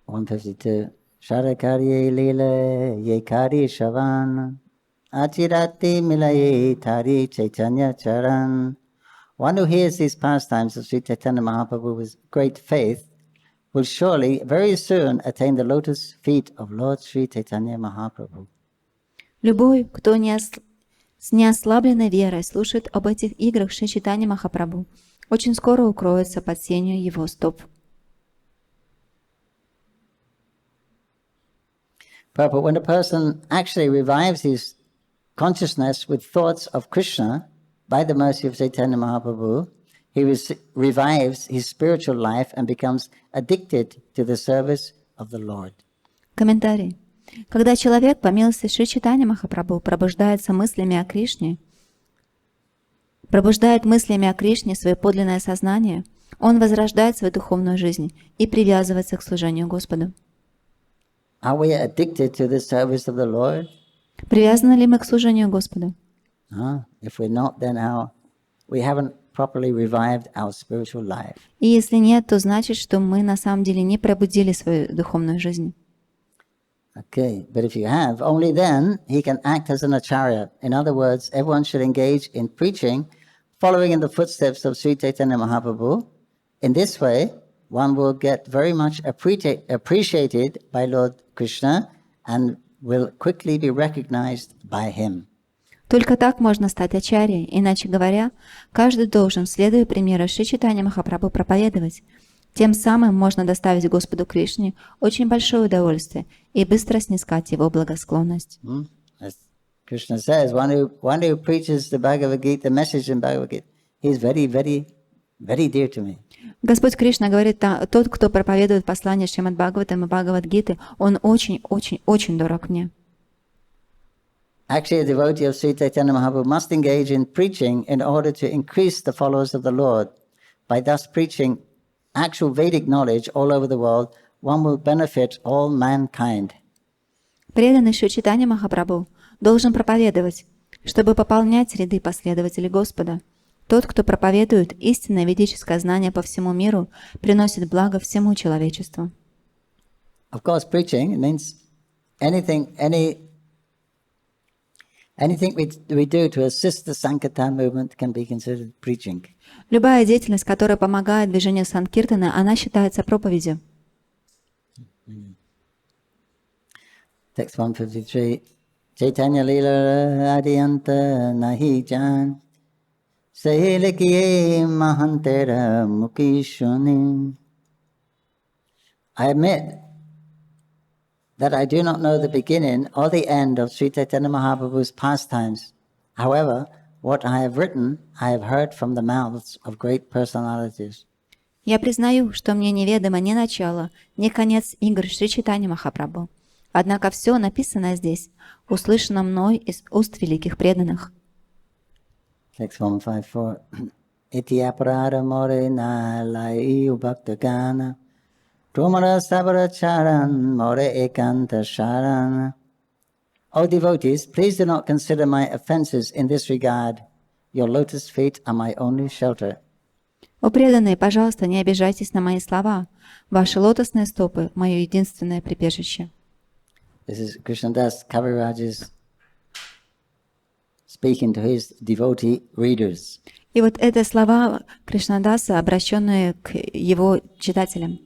152. Sharakari lila yekari shavan achirati milaye tari Caitanya charan. One who hears these pastimes of Śrī Caitanya Mahaprabhu with great faith will surely very soon attain the lotus feet of Lord Śrī Caitanya Mahaprabhu. Любой, кто с неослабленной верой слушает об этих играх Шри Чайтаньи Махапрабху, очень скоро укроется под сенью его стоп. But when a person actually revives his consciousness with thoughts of Krishna, by the mercy of Chaitanya Mahaprabhu, he revives his spiritual life and becomes addicted to the service of the Lord. Комментарий. Когда человек, по милости Шри Чайтанья Махапрабху, пробуждает мыслями о Кришне свое подлинное сознание, он возрождает свою духовную жизнь и привязывается к служению Господу. Are we addicted to the service of the Lord? Привязаны ли мы к служению Господу? If we're not, then we haven't properly revived our spiritual life. И если нет, то значит, что мы на самом деле не пробудили свою духовную жизнь. Okay, but if you have, only then he can act as an acharya. In other words, everyone should engage in preaching, following in the footsteps of Śrī Caitanya Mahaprabhu. In this way, one will get very much appreciated by Lord Krishna and will quickly be recognized by him. Только так можно стать ачарьей. Иначе говоря, каждый должен, следуя примеру Шри Чайтанья Махапрабху, проповедовать. Тем самым можно доставить Господу Кришне очень большое удовольствие и быстро снискать его благосклонность. As Krishna says, one who preaches the Bhagavad Gita, the message in Bhagavad Gita, he is very, very, very dear to me. Господь Кришна говорит, тот, кто проповедует послание Шримад Бхагаватам и Бхагавад-гиты, он очень, очень, очень дорог мне. Actually, a devotee of Śrī Caitanya Mahaprabhu must engage in preaching in order to increase the followers of the Lord. By thus preaching actual Vedic knowledge all over the world, one will benefit all mankind. Преданный Шри Чайтанья Махапрабху должен проповедовать, чтобы пополнять ряды последователей Господа. Тот, кто проповедует истинное ведическое знание по всему миру, приносит благо всему человечеству. Of course, preaching means anything we do to assist the Sankirtan movement can be considered preaching. Любая деятельность, которая помогает движению Санкиртана, она считается проповедью. Text 153. Caitanya-lila adiyanta nahi jan sahilikiye mahantera mukishuni. I admit that I do not know the beginning or the end of Śrī Caitanya Mahaprabhu's pastimes. However, what I have written, I have heard from the mouths of great personalities. Я признаю, что мне неведомо ни начало, ни конец игр Шри Чайтаньи Махапрабху. Однако все написанное здесь услышано мной из уст великих преданных. Text 154. Iti aparada more na lai ubhaktagana Tromara sabara charan more ekanta sharan. O devotees, please do not consider my offenses in this regard. Your lotus feet are my only shelter. О преданные, пожалуйста, не обижайтесь на мои слова. Ваши лотосные стопы – мое единственное прибежище. This is Krishnadas Kaviraj's speaking to his devotee readers. И вот это слова Кришнадаса, обращенные к его читателям.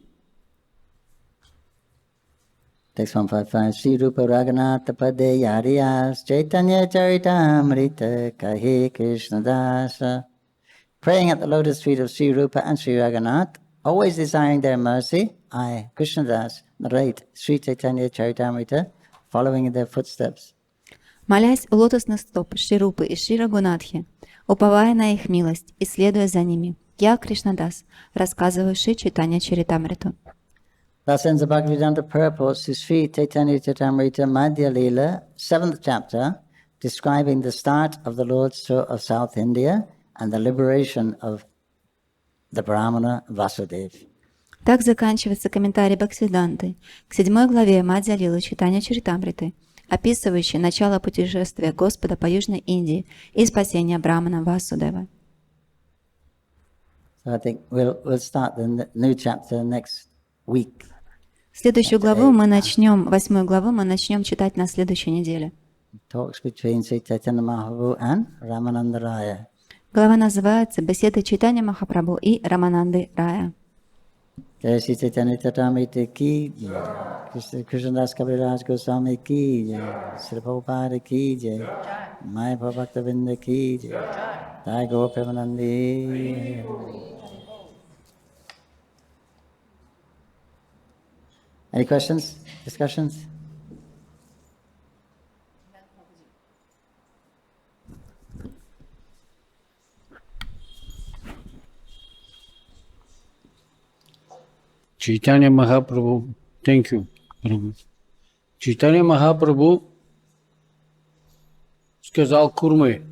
Text 155. Śrī Rupa Raghunatha Pade Yariyas Caitanya-charitamrita Kahi Krishnadasa. Praying at the lotus feet of Śrī Rupa and Śrī Raghunath, always desiring their mercy, I, Krishnadas, narrate Śrī Caitanya-charitamrita, following in their footsteps. Молясь у лотосных стоп Шри Рупы и Шри Рагунатхи, уповая на их милость и следуя за ними, я, Кришнадас, рассказываю Śrī Caitanya-charitamrita. Thus ends the Bhagavad-gita purport to Śrī Caitanya-charitamrita Madhya-līlā, 7th chapter, describing the start of the Lord's tour of South India and the liberation of the Brahmana Vasudeva. Так заканчивается комментарий Бхактивиданты к 7 главе Мадхья-лилы Читания-чаритамриты, описывающий начало путешествия Господа по Южной Индии и спасения Брахмана Васудева. So I think we'll start the new chapter next week. Следующую главу мы начнем, 8 главу мы начнем читать на следующей неделе. Talks between Śrī Caitanya Mahaprabhu and Ramananda Raya. Глава называется «Беседы Чайтанья Махапрабху и Рамананды Рая». Jai Śrī Caitanya-charitamrita ki jai. Krishnadas Kaviraj Goswami ki jai. Srila Prabhupada ki jai. Mayapur Bhaktavinda ki jai. Jai Gaur Premanandi. Any questions? Discussions? Чайтанья Махапрабху, thank you, Прабху. Чайтанья Махапрабху сказал Курме,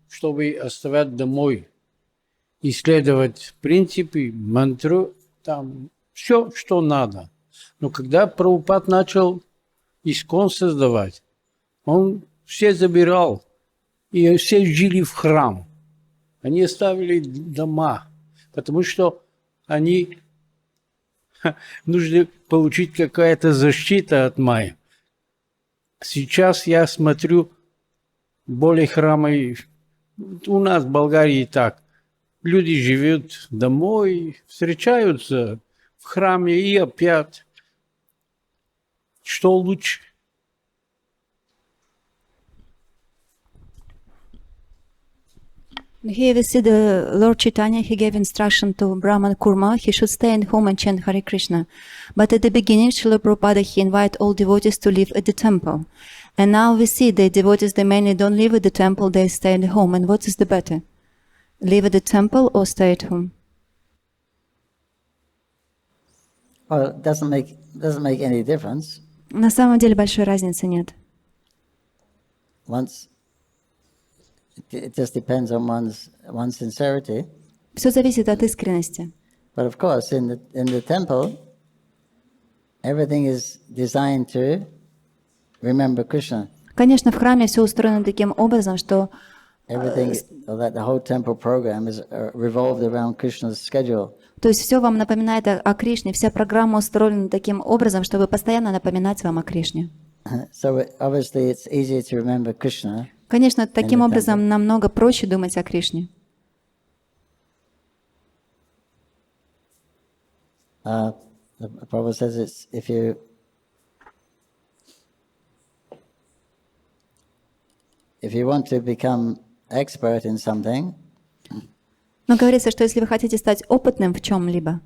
чтобы оставать домой, исследовать принципы, мантру, там все, что надо. Но когда Прабхупад начал искон создавать, он все забирал, и все жили в храм. Они оставили дома, потому что они нужно получить какая-то защита от майя. Сейчас я смотрю более храмы. У нас в Болгарии так. Люди живут домой, встречаются в храме и опять. Что лучше? Here we see the Lord Chaitanya, he gave instruction to Brahman Kurma, he should stay at home and chant Hare Krishna. But at the beginning, Srila Prabhupada, he invited all devotees to live at the temple. And now we see the devotees, they mainly don't live at the temple, they stay at home. And what is the better? Live at the temple or stay at home? Well, it doesn't make any difference. На самом деле большой разницы нет. Once it just depends on one's sincerity. Все зависит от искренности. But of course, in the temple, everything is designed to remember Krishna. Конечно, в храме все устроено таким образом, что Everything, that the whole temple program is revolved around Krishna's schedule. то есть все вам напоминает о Кришне, вся программа устроена таким образом, чтобы постоянно напоминать вам о Кришне. So obviously, it's easier to remember Krishna. Конечно, таким образом намного проще думать о Кришне. The Prabhu says it's if you want to become expert in something, Но говорится, что если вы хотите стать опытным в чем-либо,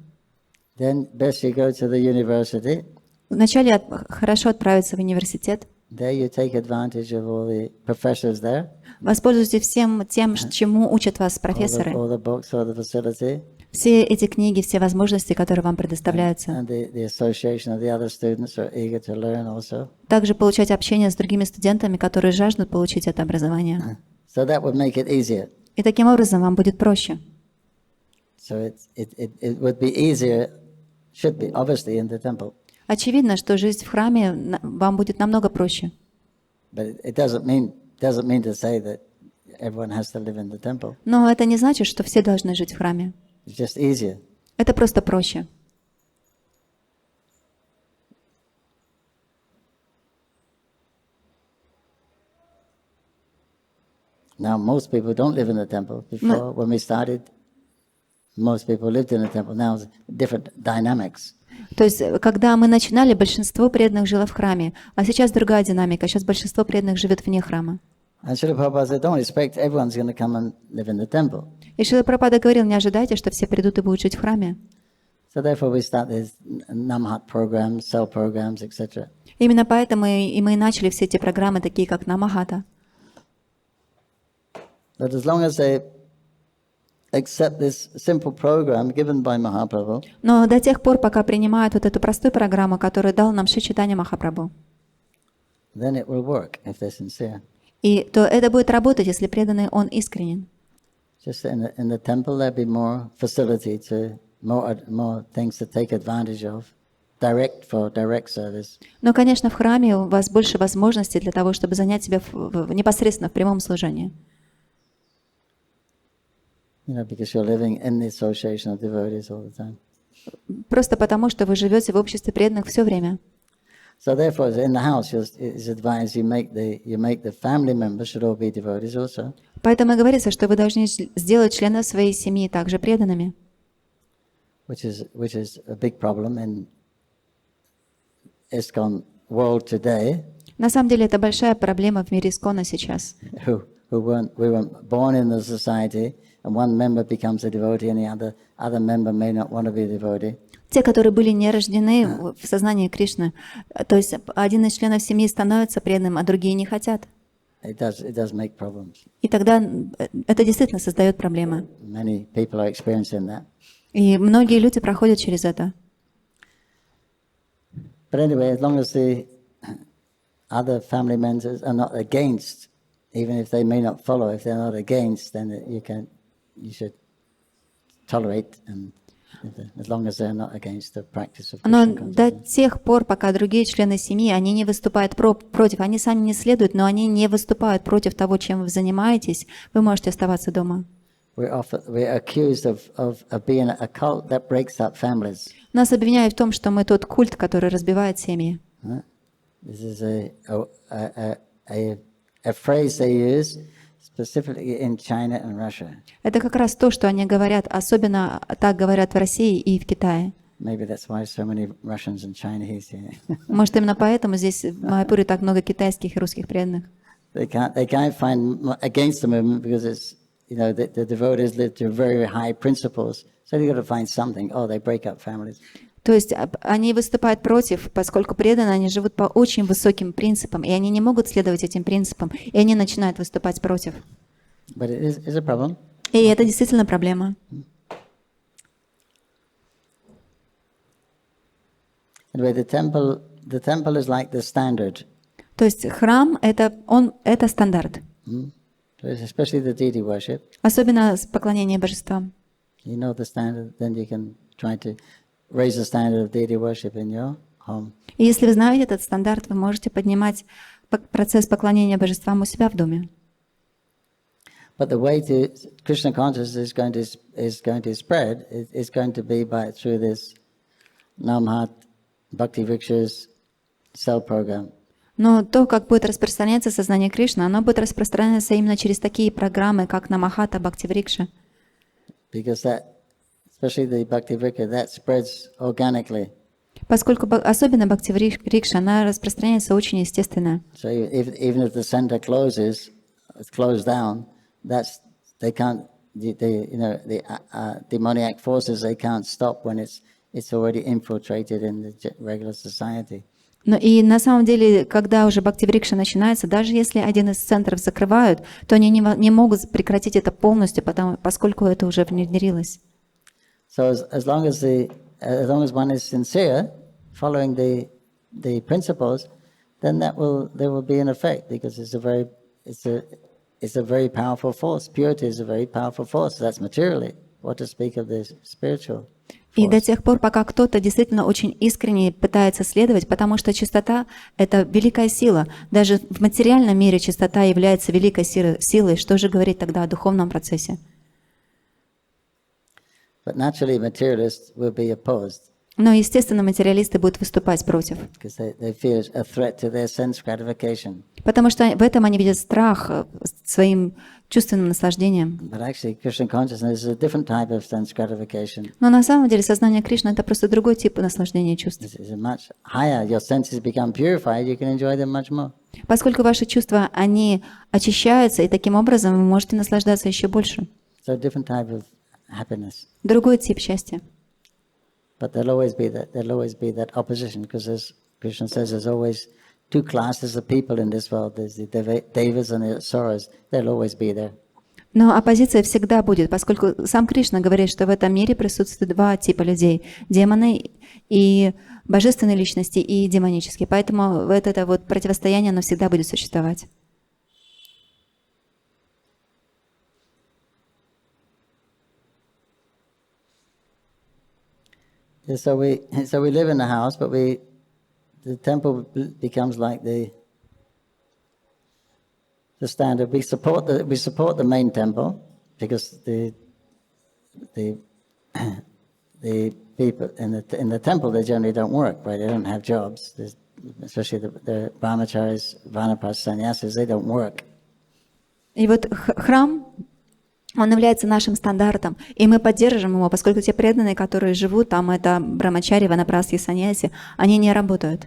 then best you go to the university. вначале хорошо отправиться в университет, There you take advantage of all the professors there, воспользуйтесь всем тем, чему учат вас профессоры, all the books, all the facility, все эти книги, все возможности, которые вам предоставляются. and the association of the other students are eager to learn also. Также получать общение с другими студентами, которые жаждут получить это образование. So that would make it easier. И таким образом вам будет проще. So it would be easier, should be obviously in the temple, Очевидно, что жизнь в храме вам будет намного проще. but it doesn't mean to say that everyone has to live in the temple. Но это не значит, что все должны жить в храме. It's just easier. Это просто проще. Now, most people don't live in the temple. Before, when we started, most people lived in the temple. Now, it's different dynamics. То есть, когда мы начинали, большинство преданных жило в храме, а сейчас другая динамика. Сейчас большинство преданных живет вне храма. And Srila Prabhupada said, don't expect everyone's going to come and live in the temple. И Шрила Прабхупада говорил, не ожидайте, что все придут и будут жить в храме. So therefore, we start these Namhat programs, cell programs, etc. Именно поэтому и мы начали все эти программы, такие как Намахата. But as long as they accept this simple program given by Mahaprabhu, Но до тех пор, пока принимают вот эту простую программу, которую дал нам Шри Чайтанья Махапрабху, then it will work if they're sincere. и то это будет работать, если преданный он искренен. Just in the temple, there'll be more facility to more things to take advantage of, for direct service. Но, конечно, в храме у вас больше возможностей для того, чтобы занять себя непосредственно в прямом служении. Because you're living in the association of devotees all the time. Просто потому, что вы живете в обществе преданных все время. So therefore, in the house, it's advised you make the family members should all be devotees also. Поэтому и говорится, что вы должны сделать членов своей семьи также преданными. Which is a big problem in ISKCON world today. На самом деле это большая проблема в мире Искона сейчас. We weren't born in the society, and one member becomes a devotee, and the other member may not want to be a devotee. Те, которые были не рождены в сознании Кришны, то есть один из членов семьи становится преданным, а другие не хотят. It does make problems. И тогда это действительно создает проблемы. Many people are experiencing that. И многие люди проходят через это. But anyway, as long as the other family members are not against, even if they may not follow, if they're not against, then you should tolerate, and as long as they're not against the practice of Но Krishna до consciousness. тех пор, пока другие члены семьи, они не выступают против, они сами не следуют, но они не выступают против того, чем вы занимаетесь, вы можете оставаться дома. We're accused of being a cult that breaks up families. Нас обвиняют в том, что мы тот культ, который разбивает семьи. This is a phrase they use specifically in China and Russia. Это как раз то, что они говорят, особенно так говорят в России и в Китае. Maybe that's why so many Russians and Chinese here. Может, именно поэтому здесь в Майяпуре так много китайских и русских преданных. They can't find against the movement because it's, the devotees live to very high principles. So they've got to find something. Oh, they break up families. То есть они выступают против, поскольку преданные, они живут по очень высоким принципам, и они не могут следовать этим принципам, и они начинают выступать против. But it is a problem. И это действительно проблема. Anyway, the temple is like the standard. То есть храм это стандарт. So especially the deity worship. Особенно поклонение божествам. You know the standard, then you can try to raise the standard of deity worship in your home. И если вы знаете этот стандарт, вы можете поднимать процесс поклонения божествам у себя в доме. But the way to Krishna consciousness is going to spread is going to be through this Namhat Bhakti Vriksha's cell program. Но то, как будет распространяться сознание Кришны, оно будет распространяться именно через такие программы, как Намахата Бхакти Врикша. Because especially the Bhakti Vriksha, that spreads organically. Поскольку особенно Бхакти Врикша, она распространяется очень естественно. So even if the center it's closed down, they can't. The demoniac forces, they can't stop when it's already infiltrated in the regular society. Но и на самом деле, когда уже Бхакти Врикша начинается, даже если один из центров закрывают, то они не могут прекратить это полностью, поскольку это уже внедрилось. So as long as one is sincere, following the principles, then there will be an effect, because it's a very powerful force. Purity is a very powerful force. That's materially. What to speak of the spiritual. И до тех пор, пока кто-то действительно очень искренне пытается следовать, потому что чистота — это великая сила. Даже в материальном мире чистота является великой силой. Что же говорить тогда о духовном процессе? But naturally, materialists will be opposed. Но, естественно, материалисты будут выступать против. Because they feel it's a threat to their sense gratification. Потому что в этом они видят страх своим чувственным наслаждением. But actually, Krishna consciousness is a different type of sense gratification. Но на самом деле сознание Кришны — это просто другой тип наслаждения чувств. It's much higher. Your senses become purified. You can enjoy them much more. Поскольку ваши чувства, они очищаются, и таким образом вы можете наслаждаться еще больше. So a different type of happiness. Другой тип счастья. But there'll always be that opposition, because as Krishna says, there's always two classes of people in this world. There's the devas and the asuras. They'll always be there. Но оппозиция всегда будет, поскольку сам Кришна говорит, что в этом мире присутствует два типа людей: демоны и божественные личности, и демонические. Поэтому это вот противостояние, оно всегда будет существовать. So we live in the house, but the temple becomes like the standard. We support the main temple, because the people in the temple, they generally don't work, right? They don't have jobs. Especially the brahmacharis, vanaprastha sannyasis, they don't work. И вот храм, он является нашим стандартом, и мы поддерживаем его, поскольку те преданные, которые живут там, это брамачари, ванапрастхи, саньяси, они не работают.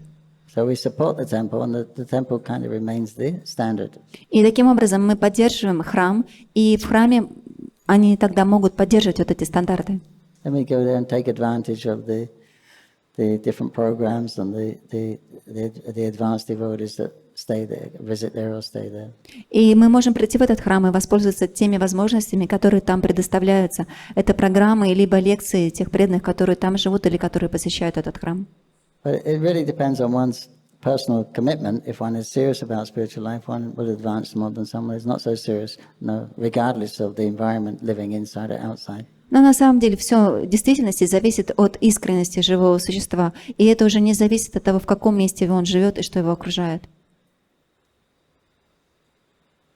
So we support the temple, and the temple kind of remains the standard. И таким образом мы поддерживаем храм, и в храме они тогда могут поддерживать вот эти стандарты. Then we go there and take advantage of the different programs and the advanced devotees that stay there, visit there or stay there. И мы можем прийти в этот храм и воспользоваться теми возможностями, которые там предоставляются. Это программы либо лекции тех преданных, которые там живут или которые посещают этот храм. But it really depends on one's personal commitment. If one is serious about spiritual life, one will advance more than someone who's not so serious, regardless of the environment living inside or outside. Но на самом деле все в действительности зависит от искренности живого существа. И это уже не зависит от того, в каком месте он живет и что его окружает.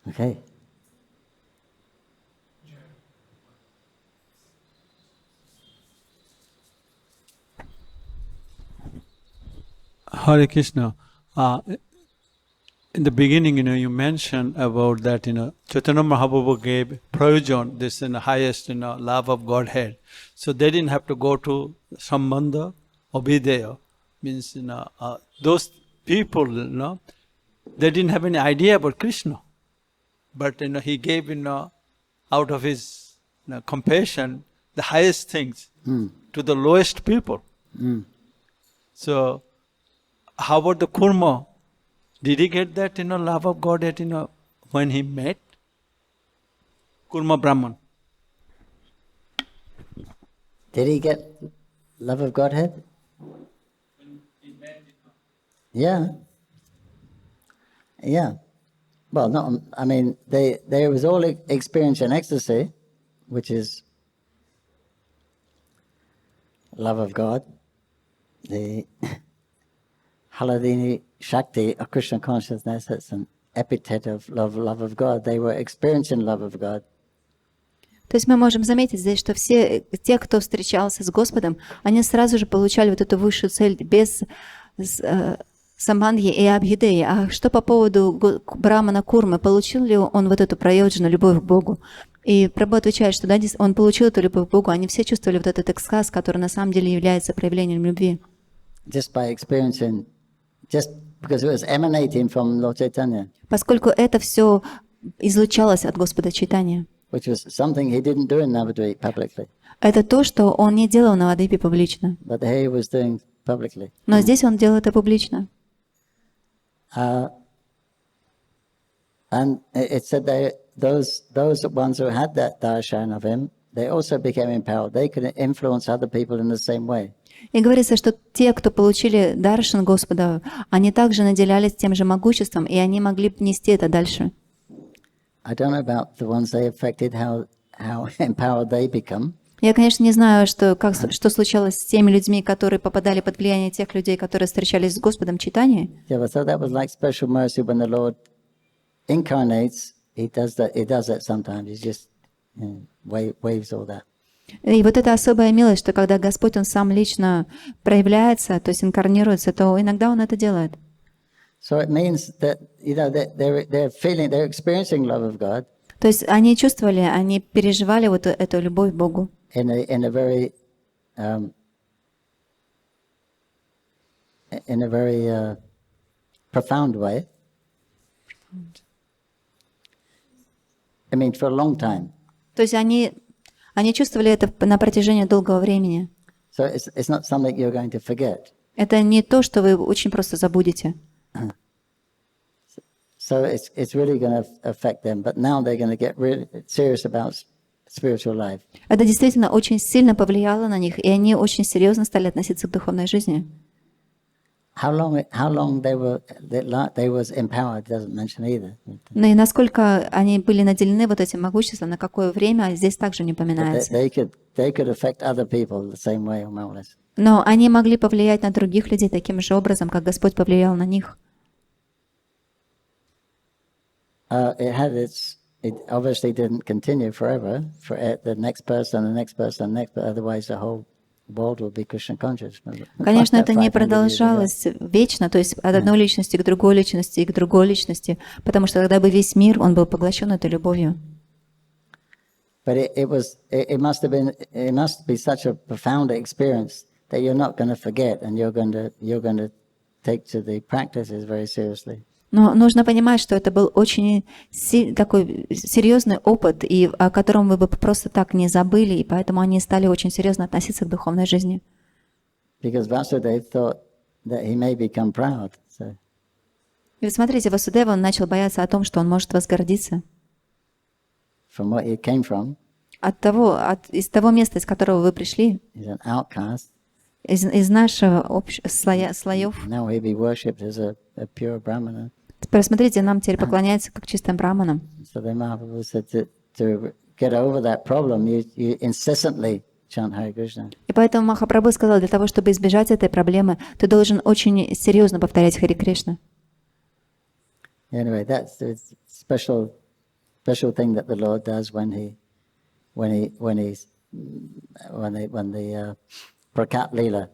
Okay. Hare Krishna. In the beginning, you mentioned about that, Chaitanya Mahaprabhu gave prayojan, this in the highest, love of Godhead. So they didn't have to go to Sambandha or be there. Means, those people, they didn't have any idea about Krishna. But, he gave, out of his compassion, the highest things to the lowest people. So, how about the Kurma? Did he get that, love of Godhead, when he met Kurma Brahman? Did he get love of Godhead? Yeah. Yeah. Well, not. I mean, they was all experiencing ecstasy, which is love of God. The Haladini Shakti of Krishna consciousness, it's an epithet of love of God. They were experiencing love of God. То есть мы можем заметить здесь, что все те, кто встречался с Господом, они сразу же получали вот эту высшую цель без самбандхи и абхидеи. А что по поводу Брамана Курмы? Получил ли он вот эту прайоджану, любовь к Богу? И Прабху отвечает, что да, он получил эту любовь к Богу. Они все чувствовали вот этот экстаз, который на самом деле является проявлением любви. Just by experiencing, just because it was emanating from Lord Chaitanya. Поскольку это все излучалось от Господа Чайтаньи. Which was something he didn't do in Navadvip publicly. Это то, что он не делал в Навадвипе публично. But here he was doing publicly. Но здесь он делал это публично. And it said those ones who had that darshan of him, they also became empowered. They could influence other people in the same way. И говорится, что те, кто получили даршан Господа, они также наделялись тем же могуществом, и они могли нести это дальше. I don't know about the ones they affected, how empowered they become. Я, конечно, не знаю, что случалось с теми людьми, которые попадали под влияние тех людей, которые встречались с Господом Чайтаньей. Yeah, but so that was like special mercy when the Lord incarnates. He does that sometimes. He just waves all that. И вот это особая милость, что когда Господь, Он сам лично проявляется, то есть инкарнируется, то иногда Он это делает. So it means that that they're experiencing love of God. То есть они чувствовали, они переживали вот эту любовь к Богу. In a very profound way. I mean, for a long time. То есть они чувствовали это на протяжении долгого времени. So it's not something you're going to forget. Это не то, что вы очень просто забудете. So it's really going to affect them. But now they're going to get really serious about spiritual life. Это действительно очень сильно повлияло на них, и они очень серьезно стали относиться к духовной жизни. How long they was empowered doesn't mention either. Но и насколько они были наделены вот этим могуществом, на какое время, здесь также не упоминается. They could affect other people the same way, more or less. Но они могли повлиять на других людей таким же образом, как Господь повлиял на них. It obviously didn't continue forever for the next person, but otherwise the whole world will be Krishna conscious. Конечно, это не продолжалось вечно, то есть от одной личности к другой личности и к другой личности, потому что тогда бы весь мир, он был поглощен этой любовью. But it must be such a profound experience that you're not going to forget, and you're going to take to the practices very seriously. Но нужно понимать, что это был очень такой серьезный опыт, и о котором вы бы просто так не забыли, и поэтому они стали очень серьезно относиться к духовной жизни. Because Vasudeva thought that he may become proud. So. И вот смотрите, Васудева, он начал бояться о том, что он может возгордиться. From what he came from. Из того места, из которого вы пришли. He's an outcast. из нашего слоев. Now he'd be worshipped as a pure brahmana. Посмотрите, нам теперь поклоняются как чистым браманам. So the Mahaprabhu said to get over that problem, you incessantly chant Hare Krishna. И поэтому Махапрабху сказал, для того, чтобы избежать этой проблемы, ты должен очень серьезно повторять Харе Кришна. Anyway, that's the special thing that the Lord does when the prakat lila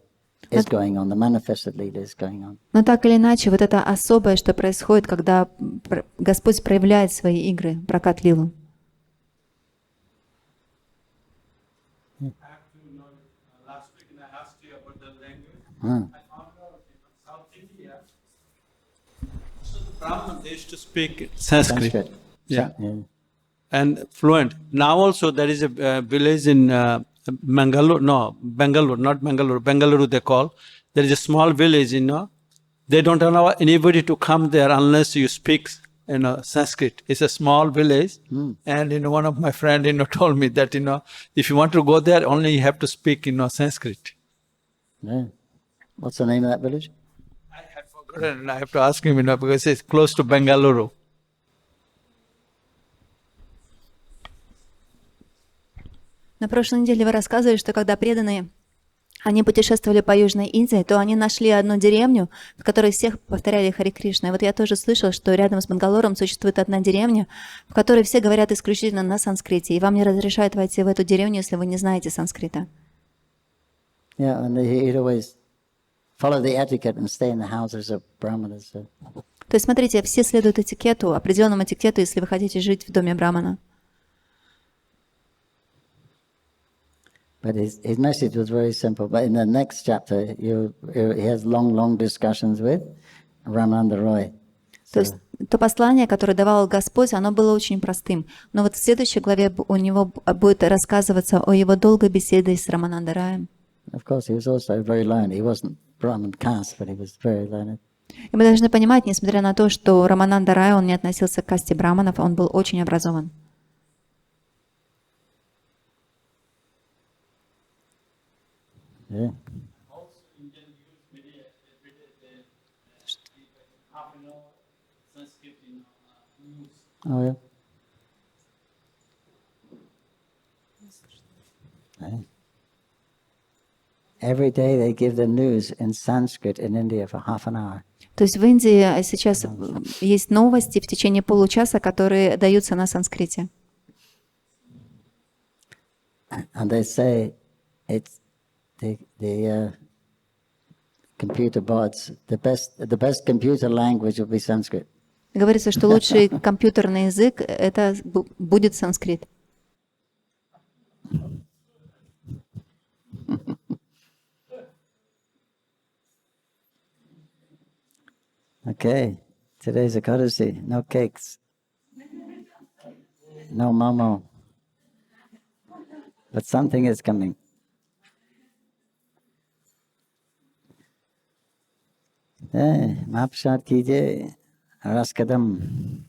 is going on, the manifested lila is going on. Но так или иначе, вот это особое, что происходит, когда Господь проявляет свои игры, пракат лилу. Last week I asked you about the language. Hmm. I found out in South India, so the Brahman, they used to speak Sanskrit. Sanskrit. Yeah. Yeah. And fluent. Now also there is a village in Bangalore, Bengaluru they call. There is a small village, they don't allow anybody to come there unless you speak, Sanskrit. It's a small village. And, one of my friends, told me that, if you want to go there, only you have to speak, Sanskrit. Yeah. What's the name of that village? I had forgotten and I have to ask him, because it's close to Bengaluru. На прошлой неделе вы рассказывали, что когда преданные, они путешествовали по Южной Индии, то они нашли одну деревню, в которой всех повторяли Харе Кришна. И вот я тоже слышала, что рядом с Бангалором существует одна деревня, в которой все говорят исключительно на санскрите, и вам не разрешают войти в эту деревню, если вы не знаете санскрита. Yeah, and he'd always follow the etiquette and stay in the houses of brahmanas. So. То есть, смотрите, все следуют этикету, определенному этикету, если вы хотите жить в доме брамана. But his message was very simple. But in the next chapter, he has long discussions with Ramananda Roy. То есть то послание, которое давал Господь, оно было очень простым. Но вот в следующей главе у него будет рассказываться о его долгой беседе с Рамананда Раем. Of course, he was also very learned. He wasn't Brahmin caste, but he was very learned. И мы должны понимать, несмотря на то, что Рамананда Рай, он не относился к касте браманов, он был очень образован. Yeah. Also, Indian news media, every day they speak half an hour Sanskrit news. Oh, yeah. Right. Every day they give the news in Sanskrit in India for half an hour. То есть в Индии сейчас есть новости в течение получаса, которые даются на санскрите. And they say it's the computer bots, the best computer language will be Sanskrit. Говорится, что лучший компьютерный язык это будет санскрит. Okay, today's Ekadasi, no cakes, no momo, but something is coming. Hey, Mahapshad ki jai, Raskadam.